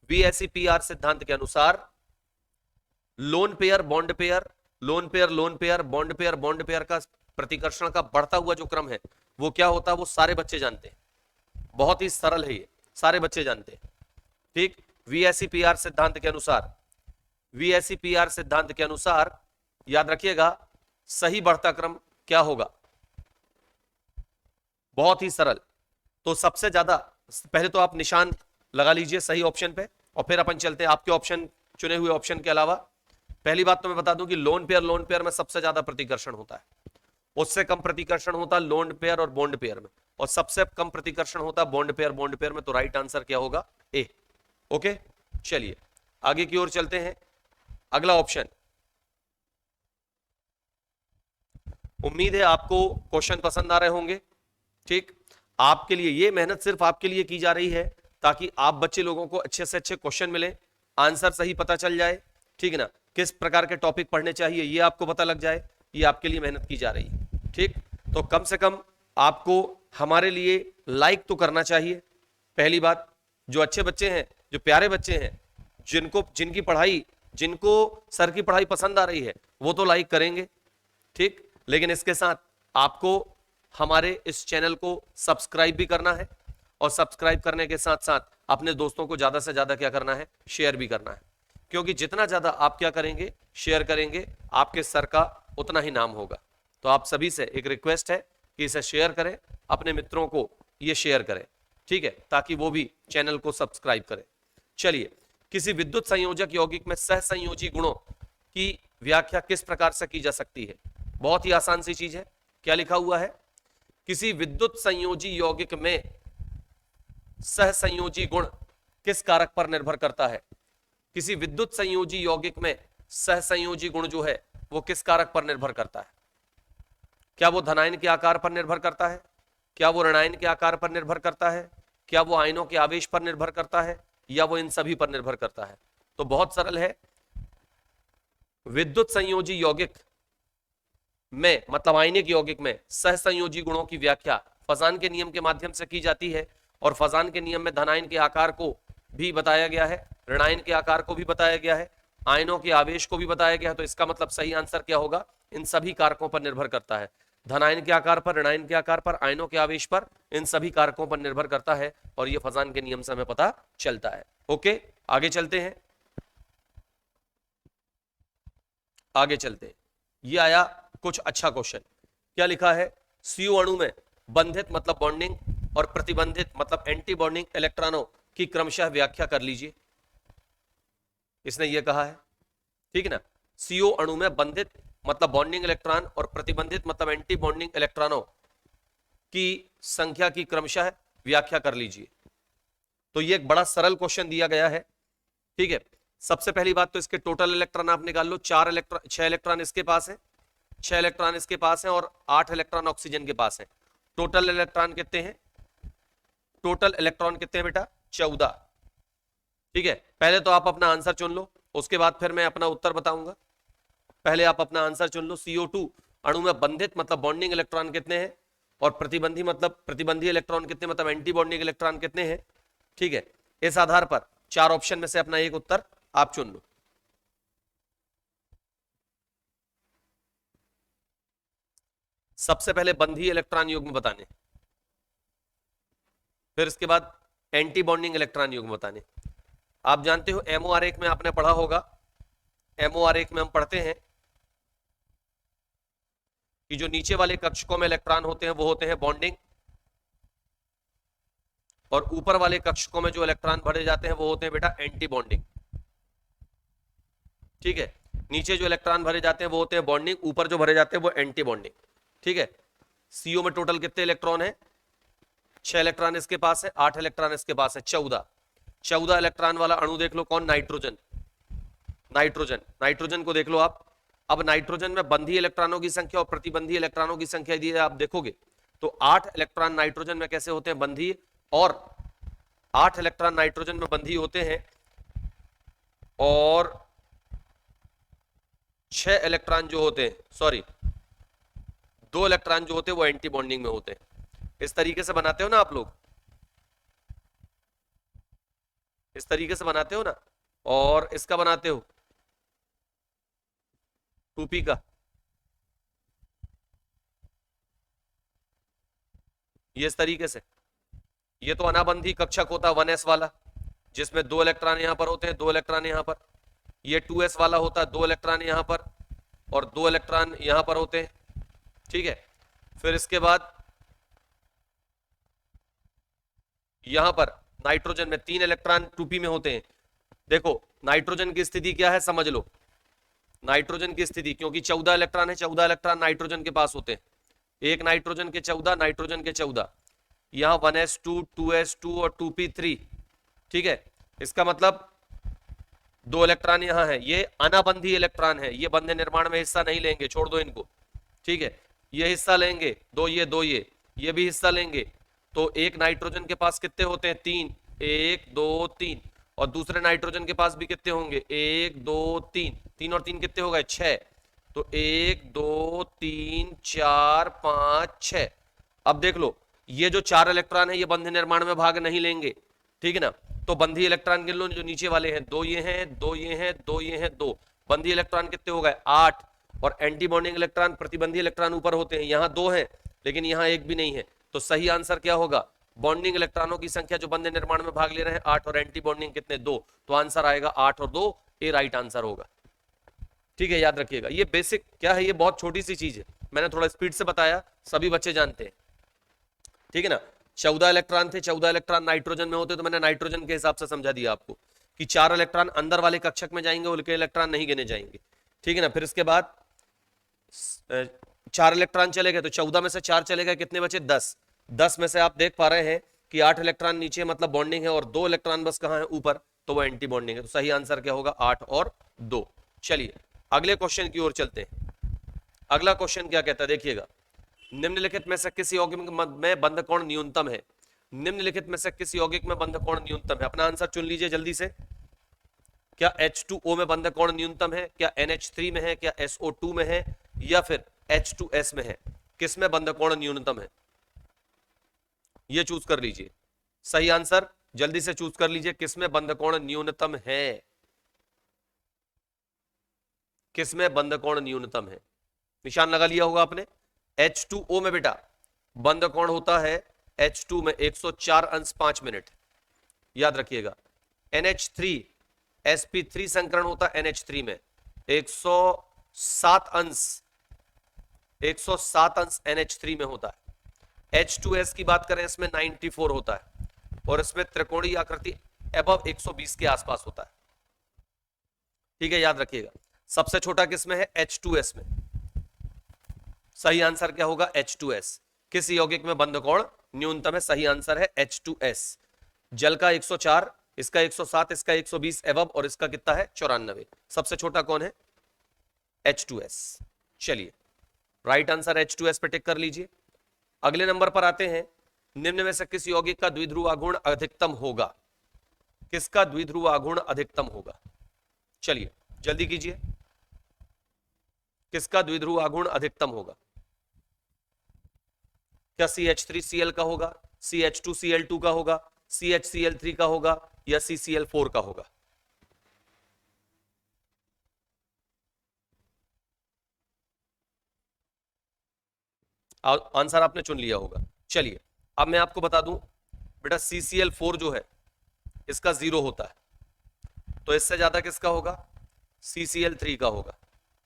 VSEPR सिद्धांत के अनुसार lone pair bond pair, lone pair lone pair, bond pair bond pair का प्रतिकर्षण का बढ़ता हुआ जो क्रम है वो क्या होता है? वो सारे बच्चे जानते हैं, बहुत ही सरल है ये, सारे बच्चे जानते हैं। ठीक, VSEPR सिद्धांत के अनुसार, VSEPR सिद्धांत के अनुसार याद रखिएगा सही बढ़ता क्रम क्या होगा? बहुत ही सरल। तो सबसे ज्यादा पहले तो आप निशान लगा लीजिए सही ऑप्शन पे, और फिर अपन चलते हैं आपके ऑप्शन, चुने हुए ऑप्शन के अलावा। पहली बात तो मैं बता दूं कि लोन पेयर में सबसे ज्यादा प्रतिकर्षण होता है, उससे कम प्रतिकर्षण होता है लोन पेयर और बॉन्ड पेयर में, और सबसे कम प्रतिकर्षण होता है बॉन्ड पेयर में। तो राइट आंसर क्या होगा? ए। ओके, चलिए आगे की ओर चलते हैं। अगला ऑप्शन, उम्मीद है आपको क्वेश्चन पसंद आ रहे होंगे। ठीक, आपके लिए ये मेहनत सिर्फ आपके लिए की जा रही है ताकि आप बच्चे लोगों को अच्छे से अच्छे क्वेश्चन मिले, आंसर सही पता चल जाए। ठीक है ना, किस प्रकार के टॉपिक पढ़ने चाहिए ये आपको पता लग जाए, ये आपके लिए मेहनत की जा रही है। ठीक, तो कम से कम आपको हमारे लिए लाइक तो करना चाहिए। पहली बात, जो अच्छे बच्चे हैं, जो प्यारे बच्चे हैं, जिनकी पढ़ाई, जिनको सर की पढ़ाई पसंद आ रही है, वो तो लाइक करेंगे। ठीक, लेकिन इसके साथ आपको हमारे इस चैनल को सब्सक्राइब भी करना है, और सब्सक्राइब करने के साथ साथ अपने दोस्तों को ज्यादा से ज्यादा क्या करना है? शेयर भी करना है, क्योंकि जितना ज्यादा आप क्या करेंगे? शेयर करेंगे, आपके सर का उतना ही नाम होगा। तो आप सभी से एक रिक्वेस्ट है कि इसे शेयर करें, अपने मित्रों को ये शेयर करें, ठीक है, ताकि वो भी चैनल को सब्सक्राइब करें। चलिए, किसी विद्युत संयोजक यौगिक में सहसंयोजी गुणों की व्याख्या किस प्रकार से की जा सकती है? बहुत ही आसान सी चीज है। क्या लिखा हुआ है? किसी विद्युत संयोजी यौगिक में सहसंयोजी गुण किस कारक पर निर्भर करता है? किसी विद्युत संयोजी यौगिक में सहसंयोजी गुण जो है वो किस कारक पर निर्भर करता है? क्या वो धनायन के आकार पर निर्भर करता है? क्या वो ऋणायन के आकार पर निर्भर करता है? क्या वो आयनों के आवेश पर निर्भर करता है? या वो इन सभी पर निर्भर करता है? तो बहुत सरल है, विद्युत संयोजी यौगिक में, मतलब आयनिक यौगिक में सहसंयोजी गुणों की व्याख्या फजान के नियम के माध्यम से की जाती है, और फजान के नियम में धनायन के आकार को भी बताया गया है, ऋणायन के आकार को भी बताया गया है, आयनों के आवेश को भी बताया गया है। तो इसका मतलब सही आंसर क्या होगा? इन सभी कारकों पर निर्भर करता है, धनायन के आकार पर, ऋणायन के आकार पर, आयनों के आवेश पर, इन सभी कारकों पर निर्भर करता है, और यह फजान के नियम से हमें पता चलता है। ओके, आगे चलते हैं, आगे चलते हैं। ये आया कुछ अच्छा क्वेश्चन। क्या लिखा है? सीयू अणु में बंधित मतलब बॉन्डिंग और प्रतिबंधित मतलब एंटी बॉन्डिंग इलेक्ट्रॉनों की क्रमशः व्याख्या कर लीजिए। इसने ये कहा है, ठीक है ना, सीओ अणु में बंधित मतलब बॉन्डिंग इलेक्ट्रॉन और प्रतिबंधित मतलब एंटी बॉन्डिंग इलेक्ट्रॉनों की संख्या की क्रमशः व्याख्या कर लीजिए। तो ये एक बड़ा सरल क्वेश्चन दिया गया है। ठीक है, सबसे पहली बात तो इसके टोटल इलेक्ट्रॉन आप निकाल लो। 6 इलेक्ट्रॉन इसके पास है, 6 इलेक्ट्रॉन इसके पास है, और 8 इलेक्ट्रॉन ऑक्सीजन के पास है। टोटल इलेक्ट्रॉन कितने हैं? टोटल इलेक्ट्रॉन कितने हैं बेटा? 14। ठीक है, पहले तो आप अपना आंसर चुन लो, उसके बाद फिर मैं अपना उत्तर बताऊंगा। पहले आप अपना आंसर चुन लो। CO2 अणु में बंधित मतलब बॉन्डिंग इलेक्ट्रॉन कितने हैं, और प्रतिबंधी मतलब प्रतिबंधी इलेक्ट्रॉन कितने, मतलब एंटी बॉन्डिंग इलेक्ट्रॉन कितने हैं। ठीक है, इस आधार पर चार ऑप्शन में से अपना एक उत्तर आप चुन लो। सबसे पहले बंधीय इलेक्ट्रॉन युग्म बताने, फिर इसके बाद एंटी बॉन्डिंग इलेक्ट्रॉन युग्म बताने। आप जानते हो एमओ आरेख में आपने पढ़ा होगा, एमओ आरेख में हम पढ़ते हैं कि जो नीचे वाले कक्षकों में इलेक्ट्रॉन होते हैं वो होते हैं बॉन्डिंग, और ऊपर वाले कक्षकों में जो इलेक्ट्रॉन भरे जाते हैं वो होते हैं बेटा एंटी बॉन्डिंग। ठीक है, नीचे जो इलेक्ट्रॉन भरे जाते हैं वो होते हैं बॉन्डिंग, ऊपर जो भरे जाते हैं वो एंटी बॉन्डिंग। ठीक है, सीओ में टोटल कितने इलेक्ट्रॉन है, 6 इलेक्ट्रॉन इसके पास है, 8 इलेक्ट्रॉन इसके पास है, 14 इलेक्ट्रॉन वाला अणु देख लो कौन, नाइट्रोजन। नाइट्रोजन, नाइट्रोजन को देख लो आप। अब नाइट्रोजन में बंधीय इलेक्ट्रॉनों की संख्या और प्रतिबंधी इलेक्ट्रॉनों की संख्या यदि आप देखोगे तो 8 इलेक्ट्रॉन नाइट्रोजन में कैसे होते हैं, बंधीय, और 8 इलेक्ट्रॉन नाइट्रोजन में बंधीय होते हैं, और 6 इलेक्ट्रॉन जो होते हैं, सॉरी 2 इलेक्ट्रॉन जो होते हैं वो एंटी बॉन्डिंग में होते हैं। इस तरीके से बनाते हो ना आप लोग, इस तरीके से बनाते हो ना, और इसका बनाते हो 2p का, ये इस तरीके से। ये तो अनाबंधी कक्षक होता है 1s वाला, जिसमें 2 इलेक्ट्रॉन यहां पर होते हैं, 2 इलेक्ट्रॉन यहां पर। ये 2s वाला होता है, 2 इलेक्ट्रॉन यहां पर और 2 इलेक्ट्रॉन यहां पर होते हैं। ठीक है, फिर इसके बाद यहां पर नाइट्रोजन में 3 इलेक्ट्रॉन 2p में होते हैं। देखो नाइट्रोजन की स्थिति क्या है समझ लो, नाइट्रोजन की स्थिति, क्योंकि 14 इलेक्ट्रॉन है, 14 इलेक्ट्रॉन नाइट्रोजन के पास होते हैं, एक नाइट्रोजन के 14, नाइट्रोजन के 14, यहां 1s2 2s2 और 2p3। ठीक है, इसका मतलब 2 इलेक्ट्रॉन यहां है, ये अनाबंधी इलेक्ट्रॉन है, ये बंधन निर्माण में हिस्सा नहीं लेंगे, छोड़ दो इनको। ठीक है, ये हिस्सा लेंगे, दो ये भी हिस्सा लेंगे। तो एक नाइट्रोजन के पास कितने होते हैं, 3, 1 2 3, और दूसरे नाइट्रोजन के पास भी कितने होंगे, 1 2 3, 3 और 3 कितने हो गए, 6। तो 1 2 3 4 5 6। अब देख लो ये जो 4 इलेक्ट्रॉन है ये बंधन निर्माण में भाग नहीं लेंगे, ठीक है ना। तो बंधी इलेक्ट्रॉन गिन लो, जो नीचे वाले हैं, 2 ये हैं, 2 ये हैं, 2 ये हैं, 2। बंधी इलेक्ट्रॉन कितने हो गए, 8। और एंटी बॉन्डिंग इलेक्ट्रॉन प्रतिबंधी इलेक्ट्रॉन ऊपर होते हैं, यहाँ 2 हैं लेकिन यहाँ एक भी नहीं है। तो सही आंसर क्या होगा, बॉन्डिंग इलेक्ट्रॉनों की संख्या जो बंधन निर्माण में भाग ले रहे हैं 8, और एंटी बॉन्डिंग कितने, 2। तो आंसर आएगा 8 और 2, ये राइट आंसर होगा। ठीक है, याद रखिएगा, ये बेसिक क्या है, ये बहुत छोटी सी चीज है, मैंने थोड़ा स्पीड से बताया, सभी बच्चे जानते हैं। ठीक है ना, 14 इलेक्ट्रॉन थे, 14 इलेक्ट्रॉन नाइट्रोजन में होते, तो मैंने नाइट्रोजन के हिसाब से समझा दिया आपको कि 4 इलेक्ट्रॉन अंदर वाले कक्षक में जाएंगे, उनके इलेक्ट्रॉन नहीं गिने जाएंगे। ठीक है ना, फिर इसके बाद 4 इलेक्ट्रॉन चले गए, तो 14 में से 4 चले गए, कितने बचे, 10। 10 में से आप देख पा रहे हैं कि 8 इलेक्ट्रॉन नीचे मतलब बॉन्डिंग है, और 2 इलेक्ट्रॉन बस कहां है, ऊपर, तो वो एंटी बॉन्डिंग है। तो सही आंसर क्या होगा, 8 और 2। चलिए अगले क्वेश्चन की ओर चलते हैं। अगला क्वेश्चन क्या कहता है, देखिएगा, निम्नलिखित में से किस यौगिक में बंध कोण न्यूनतम है, निम्नलिखित में से किस यौगिक में बंध कोण न्यूनतम है, अपना आंसर चुन लीजिए जल्दी से। क्या H2O में बंध कोण न्यूनतम है, क्या NH3 में है, क्या SO2 में है, या फिर H2S में है, किस में बंध कोण न्यूनतम है, ये चूज कर लीजिए। सही आंसर जल्दी से चूज कर लीजिए, किस में बंध कोण न्यूनतम है, किस में बंध कोण न्यूनतम है, निशान लगा लिया होगा आपने। H2O में बेटा बंध कोण होता है H2 में 104 अंश 5 मिनट, याद रखिएगा। NH3 sp3 संकरण होता है NH3 में 107 अंश, 107 अंश NH3 में होता है। H2S की बात करें इसमें 94 होता है, और इसमें त्रिकोणीय आकृति एबव 120 के आसपास होता है। ठीक है, याद रखिएगा। सबसे छोटा किसमें है, H2S में। सही आंसर क्या होगा, H2S। किस यौगिक में बंध कोण न्यूनतम है, सही आंसर है H2S। जल का 104, इसका 107, इसका 120 एवब, और इसका कितना है 94। सबसे छोटा कौन है, H2S। चलिए राइट आंसर H2S पे टिक कर लीजिए। अगले नंबर पर आते हैं, निम्न में से किस यौगिक का द्विध्रुव आघूर्ण अधिकतम होगा, किसका द्विध्रुव आघूर्ण अधिकतम होगा? चलिए जल्दी कीजिए, किसका द्विध्रुव आघूर्ण अधिकतम होगा? क्या CH3Cl का होगा, CH2Cl2 का होगा, CHCl3 का होगा, या CCl4 का होगा? आंसर आपने चुन लिया होगा। चलिए अब मैं आपको बता दूं बेटा, CCl4 जो है इसका 0 होता है, तो इससे ज्यादा किसका होगा? CCl3 का होगा,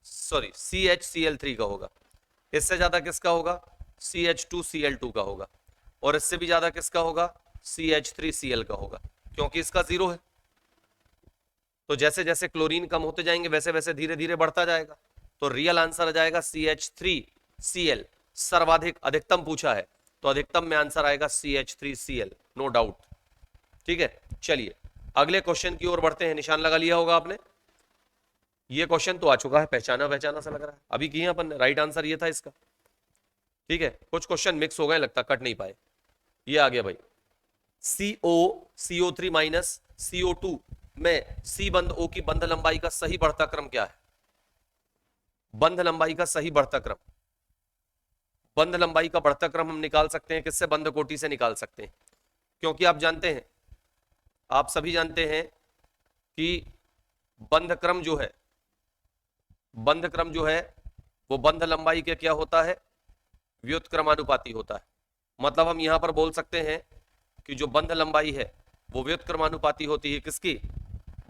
सॉरी CHCl3 का होगा। इससे ज्यादा किसका होगा? CH2Cl2 का होगा। और इससे भी ज्यादा किसका होगा? CH3Cl का होगा, क्योंकि इसका 0 है। तो जैसे जैसे क्लोरीन कम होते जाएंगे वैसे वैसे धीरे धीरे बढ़ता जाएगा। तो रियल आंसर आ जाएगा CH3Cl। सर्वाधिक अधिकतम पूछा है तो अधिकतम में आंसर आएगा CH3Cl, नो डाउट। ठीक है, चलिए अगले क्वेश्चन की ओर बढ़ते हैं। निशान लगा लिया होगा आपने, ये क्वेश्चन तो आ चुका है, पहचाना पहचाना सा लग रहा है। अभी किए अपन ने, राइट आंसर ये था इसका। ठीक है, कुछ क्वेश्चन मिक्स हो गए, लगता कट नहीं पाए। ये आ गया भाई, CO3 माइनस CO2 में C बंध O की बंध लंबाई का सही बढ़ता क्रम क्या है? बंध लंबाई का सही बढ़ता क्रम, बंध लंबाई का बढ़ता क्रम हम निकाल सकते हैं किससे? बंध कोटि से निकाल सकते हैं। क्योंकि आप जानते हैं, आप सभी जानते हैं कि बंध क्रम जो है, बंध क्रम जो है वो बंध लंबाई के क्या होता है? व्युत्क्रमानुपाती होता है। मतलब हम यहां पर बोल सकते हैं कि जो बंध लंबाई है वो व्युत्क्रमानुपाती होती है किसकी?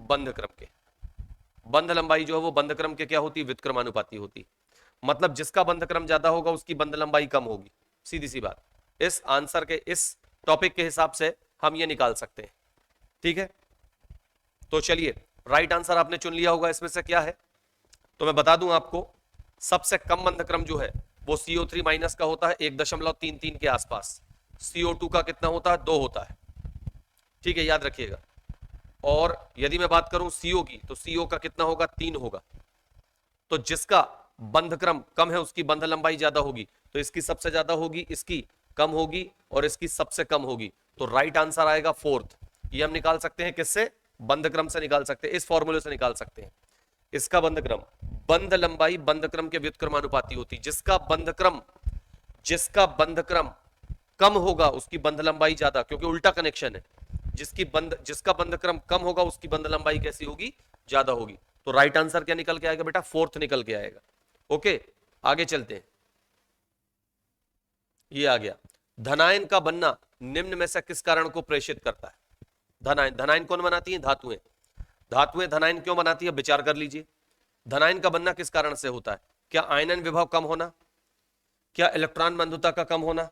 बंध क्रम के। बंध लंबाई जो है वो बंध क्रम के क्या होती है? व्युत्क्रमानुपाती होती। मतलब जिसका बंध क्रम ज्यादा होगा उसकी बंध लंबाई कम होगी, सीधी सी बात। इस आंसर के, इस टॉपिक के हिसाब से हम ये निकाल सकते हैं। ठीक है, तो चलिए राइट आंसर आपने चुन लिया होगा। इसमें से क्या है तो मैं बता दूं आपको, सबसे कम बंध क्रम जो है वो CO3 माइनस का होता है 1.33 के आसपास। CO2 का कितना होता है? 2 होता है। ठीक है, याद रखिएगा। और यदि मैं बात करूं CO की, तो CO का कितना होगा? 3 होगा। तो जिसका बंध क्रम कम है उसकी बंध लंबाई ज्यादा होगी, तो इसकी सबसे ज्यादा होगी, इसकी कम होगी, और इसकी सबसे कम होगी। तो राइट आंसर आएगा 4th। ये हम निकाल सकते हैं किससे? बंध क्रम से निकाल सकते हैं, इस फॉर्मूले से निकाल सकते हैं। इसका बंध क्रम, बंध लंबाई बंध क्रम के व्युत्क्रमानुपाती होती। जिसका बंध क्रम कम होगा उसकी बंध लंबाई ज्यादा, क्योंकि उल्टा कनेक्शन है। जिसका बंध क्रम कम होगा उसकी बंध लंबाई कैसी होगी? ज्यादा होगी। तो राइट आंसर क्या निकल के आएगा बेटा? 4th निकल के आएगा। ओके, आगे चलते हैं। ये आ गया, धनायन का बनना निम्न में से किस कारण को प्रेषित करता है? धनायन, धनायन कौन बनाती है? धातुएं। धातुएं धनायन क्यों बनाती है? विचार कर लीजिए। धनायन का बनना किस कारण से होता है? क्या आयनन विभव कम होना, क्या इलेक्ट्रॉन बंधुता का कम होना,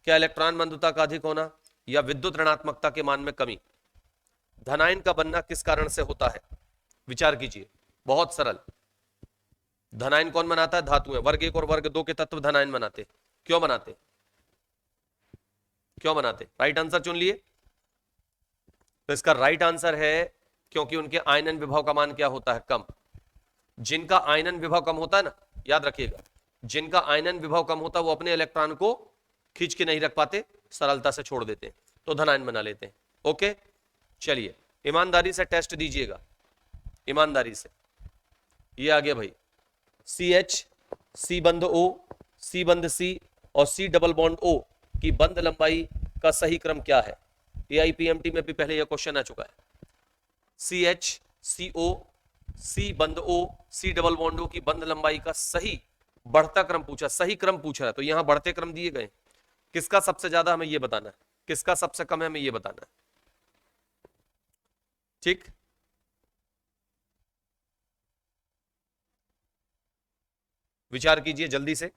क्या इलेक्ट्रॉन बंधुता का अधिक होना, या विद्युत ऋणात्मकता के मान में कमी? धनायन का बनना किस कारण से होता है? विचार कीजिए, बहुत सरल। धनायन कौन बनाता है? धातुएं। वर्ग 1 और वर्ग 2 के तत्व धनायन बनाते। क्यों बनाते? क्यों बनाते? राइट आंसर चुन लिए। तो इसका राइट आंसर है क्योंकि उनके आयनन विभव का मान क्या होता है? कम। जिनका आयनन विभव कम होता है ना, याद रखिएगा, जिनका आयनन विभव कम होता है वो अपने इलेक्ट्रॉन को खींच के नहीं रख पाते, सरलता से छोड़ देते हैं, तो धनायन बना लेते हैं। ओके, चलिए ईमानदारी से टेस्ट दीजिएगा, ईमानदारी से। ये आ गया भाई, CH, C बंध O, C बंध C और C डबल बॉन्ड O की बंध लंबाई का सही क्रम क्या है? AIPMT में भी पहले यह क्वेश्चन आ चुका है। CH, CO, C बंध O, C double bond O की बंध लंबाई का सही बढ़ता क्रम पूछा, सही क्रम पूछा है, तो यहां बढ़ते क्रम दिए गए। किसका सबसे ज्यादा हमें यह बताना है, किसका सबसे कम है हमें यह बताना है। ठीक, विचार कीजिए जल्दी से।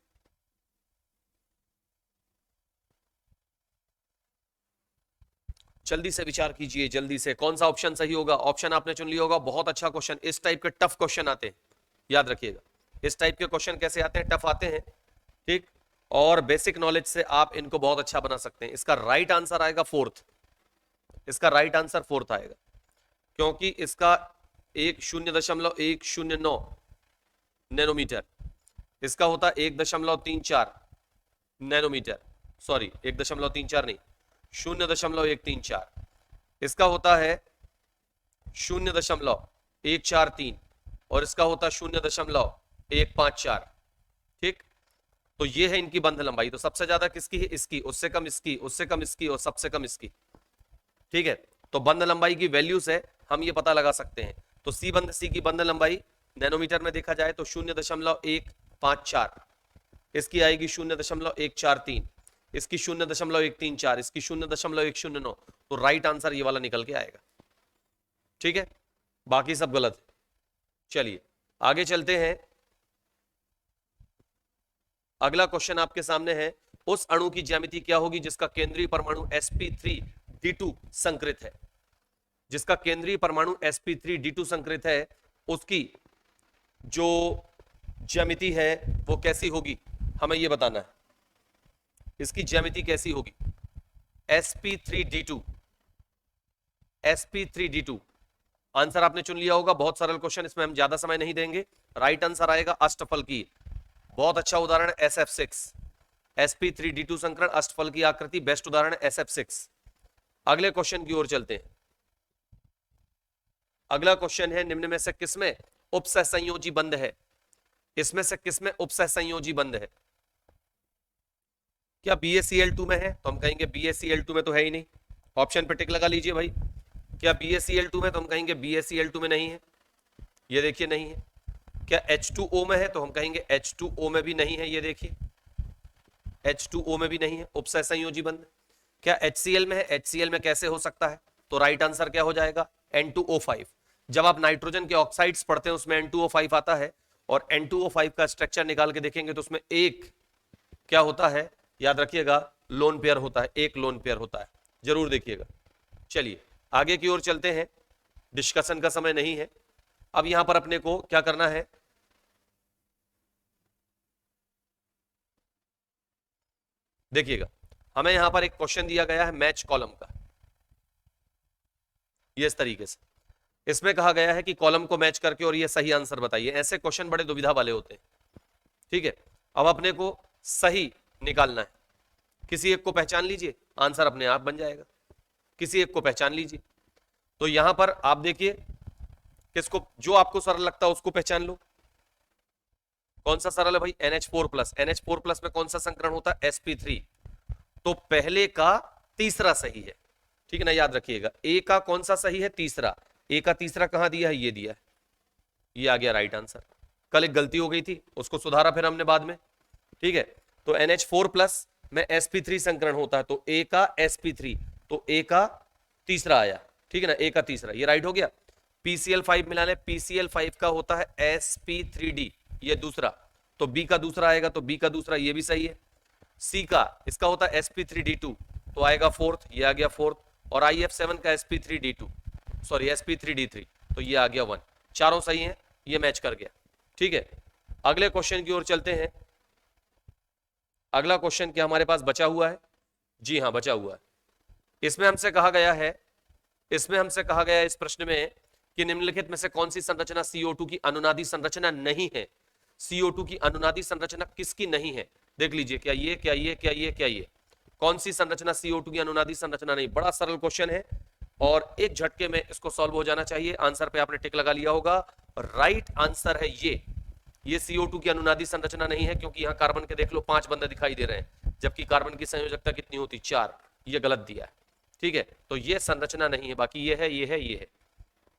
जल्दी से विचार कीजिए, जल्दी से। कौन सा ऑप्शन सही होगा? ऑप्शन आपने चुन लिया होगा। बहुत अच्छा क्वेश्चन। इस टाइप के टफ क्वेश्चन आते हैं, याद रखिएगा। इस टाइप के क्वेश्चन कैसे आते हैं? टफ आते हैं। ठीक, और बेसिक नॉलेज से आप इनको बहुत अच्छा बना सकते हैं। इसका राइट आंसर आएगा 4th। इसका राइट आंसर 4th आएगा, क्योंकि इसका 1.109 नैनोमीटर, इसका होता है 1.34 नैनोमीटर, सॉरी 1.34 नहीं, 0.134। इसका होता है 0.143 और इसका होता 0.154। ठीक, तो ये है इनकी बंध लंबाई। तो सबसे ज्यादा किसकी है? इसकी, उससे कम इसकी, उससे कम इसकी और सबसे कम इसकी। ठीक है, तो बंध लंबाई की वैल्यू से हम ये पता लगा सकते हैं। तो सी बंध सी की बंध लंबाई नैनोमीटर में देखा जाए तो 0.154, इसकी आएगी 0.143, इसकी 0.134, इसकी 0.109। तो राइट आंसर ये वाला निकल के आएगा। ठीक है, बाकी सब गलत है। चलिए आगे चलते हैं। अगला क्वेश्चन आपके सामने है, उस अणु की ज्यामिति क्या होगी जिसका केंद्रीय परमाणु sp3d2 संकृत है? जिसका केंद्रीय परमाणु sp3d2 संकृत है, उसकी जो ज्यामिति है वो कैसी होगी, हमें ये बताना है। इसकी ज्यामिति कैसी होगी? sp3d2, sp3d2 आंसर आपने चुन लिया होगा। बहुत सरल क्वेश्चन, इसमें हम ज्यादा समय नहीं देंगे। राइट आंसर आएगा अष्टफल की। बहुत अच्छा उदाहरण है SF6, sp3d2 संकरण अष्टफल की आकृति, बेस्ट उदाहरण है SF6। अगले क्वेश्चन की ओर चलते हैं। अगला क्वेश्चन है, निम्न में से किसमें उपसहसंयोजी बंध है? इसमें से किसमें उपसहसंयोजी बंध है? क्या BaCl2 में है? तो हम कहेंगे BaCl2 में तो है ही नहीं, ऑप्शन पे टिक लगा लीजिए भाई। क्या BaCl2 में? तो हम कहेंगे BaCl2 में नहीं है, ये देखिए नहीं है। क्या H2O में है? तो हम कहेंगे H2O में भी नहीं है, ये देखिए H2O में भी नहीं है उपसहसंयोजी बंध। क्या HCl में है? HCl में कैसे हो सकता है? तो राइट आंसर क्या हो जाएगा? N2O5। जब आप नाइट्रोजन के ऑक्साइड्स पढ़ते हैं उसमें N2O5 आता है, और N2O5 का स्ट्रक्चर निकाल के देखेंगे तो उसमें एक क्या होता है, याद रखिएगा, लोन पेयर होता है, एक लोन पेयर होता है, जरूर देखिएगा। चलिए आगे की ओर चलते हैं, डिस्कशन का समय नहीं है। अब यहां पर अपने को क्या करना है, देखिएगा, हमें यहां पर एक क्वेश्चन दिया गया है मैच कॉलम का, ये इस तरीके से। इसमें कहा गया है कि कॉलम को मैच करके और ये सही आंसर बताइए। ऐसे क्वेश्चन बड़े दुविधा वाले होते हैं। ठीक है, अब अपने को सही निकालना है। किसी एक को पहचान लीजिए, आंसर अपने आप बन जाएगा। किसी एक को पहचान लीजिए। तो यहां पर आप देखिए, किसको जो आपको सरल लगता है उसको पहचान लो। कौन सा सरल है भाई? NH4+। NH4+ में कौन सा संकरण होता है? sp3। तो पहले का तीसरा सही है, ठीक है ना, याद रखिएगा। ए का कौन सा सही है? तीसरा। ए का तीसरा कहां दिया है? ये दिया है, ये आ गया राइट आंसर। कल एक गलती हो गई थी, उसको सुधारा फिर हमने बाद में। ठीक है, तो NH4+ में sp3 संकरण होता है, तो ए का sp3, तो ए का तीसरा आया, ठीक है ना, ए का तीसरा, ये राइट हो गया। PCl5 मिला ले, PCl5 का होता है sp3d, ये दूसरा, तो बी का दूसरा आएगा, तो बी का दूसरा, ये भी सही है। सी का इसका होता है sp3d2, तो आएगा फोर्थ, ये आ गया फोर्थ। और IF7 का sp3d2, सॉरी sp3d3, तो ये आ गया 1। चारों सही हैं, ये मैच कर गया। ठीक है, अगले क्वेश्चन की ओर चलते हैं। अगला क्वेश्चन क्या हमारे पास बचा हुआ है? जी हाँ, बचा हुआ है। इसमें हमसे कहा गया है, इस प्रश्न में कि निम्नलिखित में से कौन सी संरचना CO2 की अनुनादी संरचना नहीं है? CO2 की अनुनादी संरचना किसकी नहीं है? देख लीजिए, क्या ये, क्या ये, क्या ये, क्या ये, कौन सी संरचना CO2 की अनुनादी संरचना नहीं? बड़ा सरल क्वेश्चन है और एक झटके में इसको सॉल्व हो जाना चाहिए। आंसर पे आपने टिक लगा लिया होगा। राइट आंसर है ये CO2 की अनुनादी संरचना नहीं है, क्योंकि यहां कार्बन के देख लो 5 बंधन दिखाई दे रहे हैं, जबकि कार्बन की संयोजकता कितनी होती? 4। ये गलत दिया है। ठीक है, तो ये संरचना नहीं है, बाकी ये है, ये है, ये है।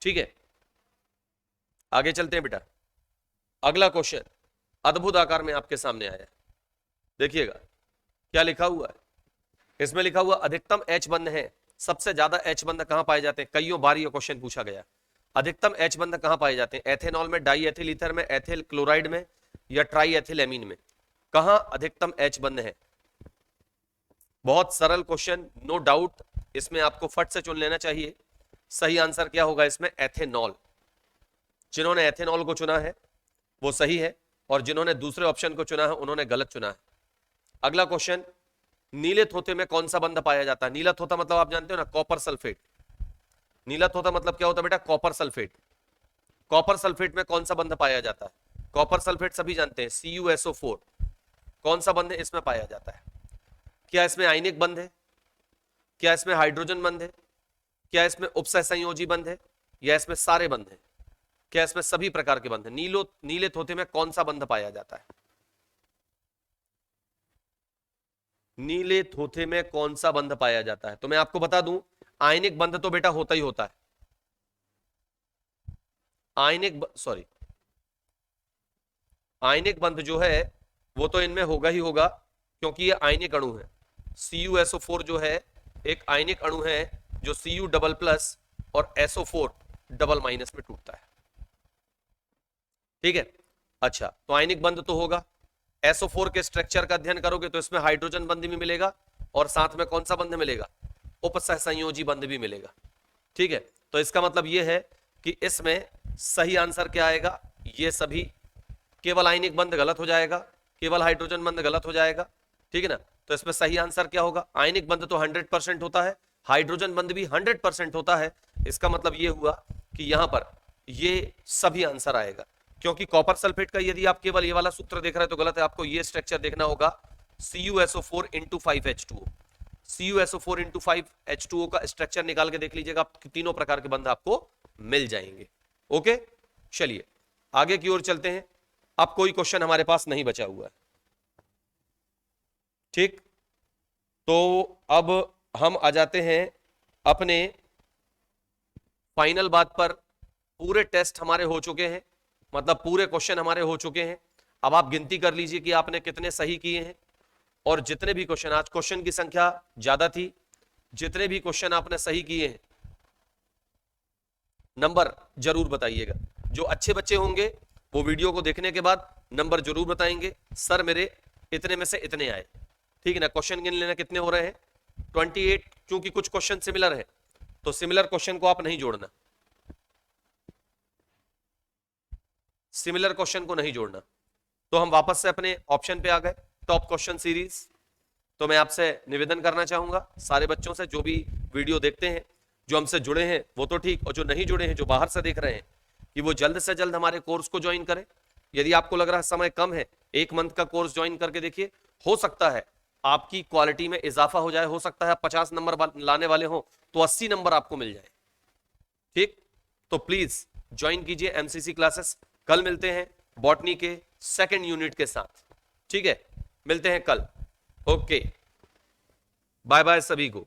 ठीक है, आगे चलते हैं बेटा। अगला क्वेश्चन अद्भुत आकार में आपके सामने आया है, देखिएगा क्या लिखा हुआ है। इसमें लिखा हुआ अधिकतम H बंध है, सबसे ज्यादा H बंध कहां पाए जाते हैं? कईयों बार ये क्वेश्चन पूछा गया। अधिकतम H बंध कहां पाए जाते हैं? एथेनॉल में, डाई एथिल ईथर में, एथिल क्लोराइड में, या ट्राई एथिल एमीन में? कहां अधिकतम H बंध है? बहुत सरल क्वेश्चन, नो डाउट, इसमें आपको फट से चुन लेना चाहिए। सही आंसर क्या होगा इसमें? एथेनॉल। जिन्होंने एथेनॉल को चुना है वो सही है, और जिन्होंने दूसरे ऑप्शन को चुना है उन्होंने गलत चुना है। अगला क्वेश्चन, नीले थोथे में कौन सा बंध पाया जाता है? नीला थोथा मतलब आप जानते हो ना, कॉपर सल्फेट। नीला थोथा मतलब क्या होता है बेटा? Copper sulphate. कॉपर सल्फेट में कौन सा बंध पाया जाता है? कॉपर सल्फेट सभी जानते हैं, CuSO4। कौन सा बंध इसमें पाया जाता है? क्या इसमें आयनिक बंध है? क्या इसमें हाइड्रोजन बंध है? क्या इसमें उपसहसंयोजी बंध है? या इसमें सारे बंध हैं? क्या इसमें सभी प्रकार के बंध हैं? नीले थोथे में कौन सा बंध पाया जाता है? नीले थोथे में कौन सा बंध पाया जाता है? तो मैं आपको बता दूं, आयनिक बंध तो बेटा होता ही होता है। आयनिक बंध जो है वो तो इनमें होगा ही होगा, क्योंकि ये आयनिक अणु है। CuSO4 जो है एक आयनिक अणु है जो Cu डबल प्लस और SO4 डबल माइनस में टूटता है। ठीक है, अच्छा, तो आयनिक बंध तो होगा। SO4 के स्ट्रक्चर का अध्ययन करोगे तो इसमें हाइड्रोजन बंध भी मिलेगा और साथ में कौन सा बंध मिलेगा? उपसहसंयोजी बंध भी मिलेगा। ठीक है, तो इसका मतलब यह है कि इसमें सही आंसर क्या आएगा? ये सभी। केवल आयनिक बंध गलत हो जाएगा, केवल हाइड्रोजन बंध गलत हो जाएगा। ठीक है ना, तो इसमें सही आंसर क्या होगा? आयनिक बंध तो 100% होता है, हाइड्रोजन बंध भी 100% होता है। इसका मतलब यह हुआ कि यहां पर ये सभी आंसर आएगा, क्योंकि कॉपर सल्फेट का यदि आप केवल ये वाला सूत्र देख रहे हैं तो गलत है, आपको ये स्ट्रक्चर देखना होगा CuSO4 into 5H2O। CuSO4 into 5H2O का स्ट्रक्चर निकाल के देख लीजिएगा, तीनों प्रकार के बंध आपको मिल जाएंगे। ओके, चलिए आगे की ओर चलते हैं। अब कोई क्वेश्चन हमारे पास नहीं बचा हुआ है। ठीक, तो अब हम आ जाते हैं अपने फाइनल बात पर। पूरे टेस्ट हमारे हो चुके हैं, मतलब पूरे क्वेश्चन हमारे हो चुके हैं। अब आप गिनती कर लीजिए कि आपने कितने सही किए हैं, और जितने भी क्वेश्चन, आज क्वेश्चन की संख्या ज्यादा थी, जितने भी क्वेश्चन आपने सही किए हैं नंबर जरूर बताइएगा। जो अच्छे बच्चे होंगे वो वीडियो को देखने के बाद नंबर जरूर बताएंगे, सर मेरे इतने में से इतने आए। ठीक है ना, क्वेश्चन गिन लेना कितने हो रहे हैं? 28। क्योंकि कुछ क्वेश्चन सिमिलर है तो सिमिलर क्वेश्चन को आप नहीं जोड़ना, सिमिलर क्वेश्चन को नहीं जोड़ना। तो हम वापस से अपने ऑप्शन पे आ गए, टॉप क्वेश्चन सीरीज। तो मैं आपसे निवेदन करना चाहूंगा सारे बच्चों से, जो भी वीडियो देखते हैं, जो हमसे जुड़े हैं वो तो ठीक, और जो नहीं जुड़े हैं, जो बाहर से देख रहे हैं, कि वो जल्द से जल्द हमारे कोर्स को ज्वाइन करें। यदि आपको लग रहा है समय कम है, 1 मंथ का कोर्स ज्वाइन करके देखिए, हो सकता है आपकी क्वालिटी में इजाफा हो जाए। हो सकता है 50 नंबर लाने वाले हो तो 80 नंबर आपको मिल जाए। ठीक, तो प्लीज ज्वाइन कीजिए एमसीसी क्लासेस। कल मिलते हैं बॉटनी के सेकंड यूनिट के साथ। ठीक है, मिलते हैं कल। ओके, बाय बाय सभी को।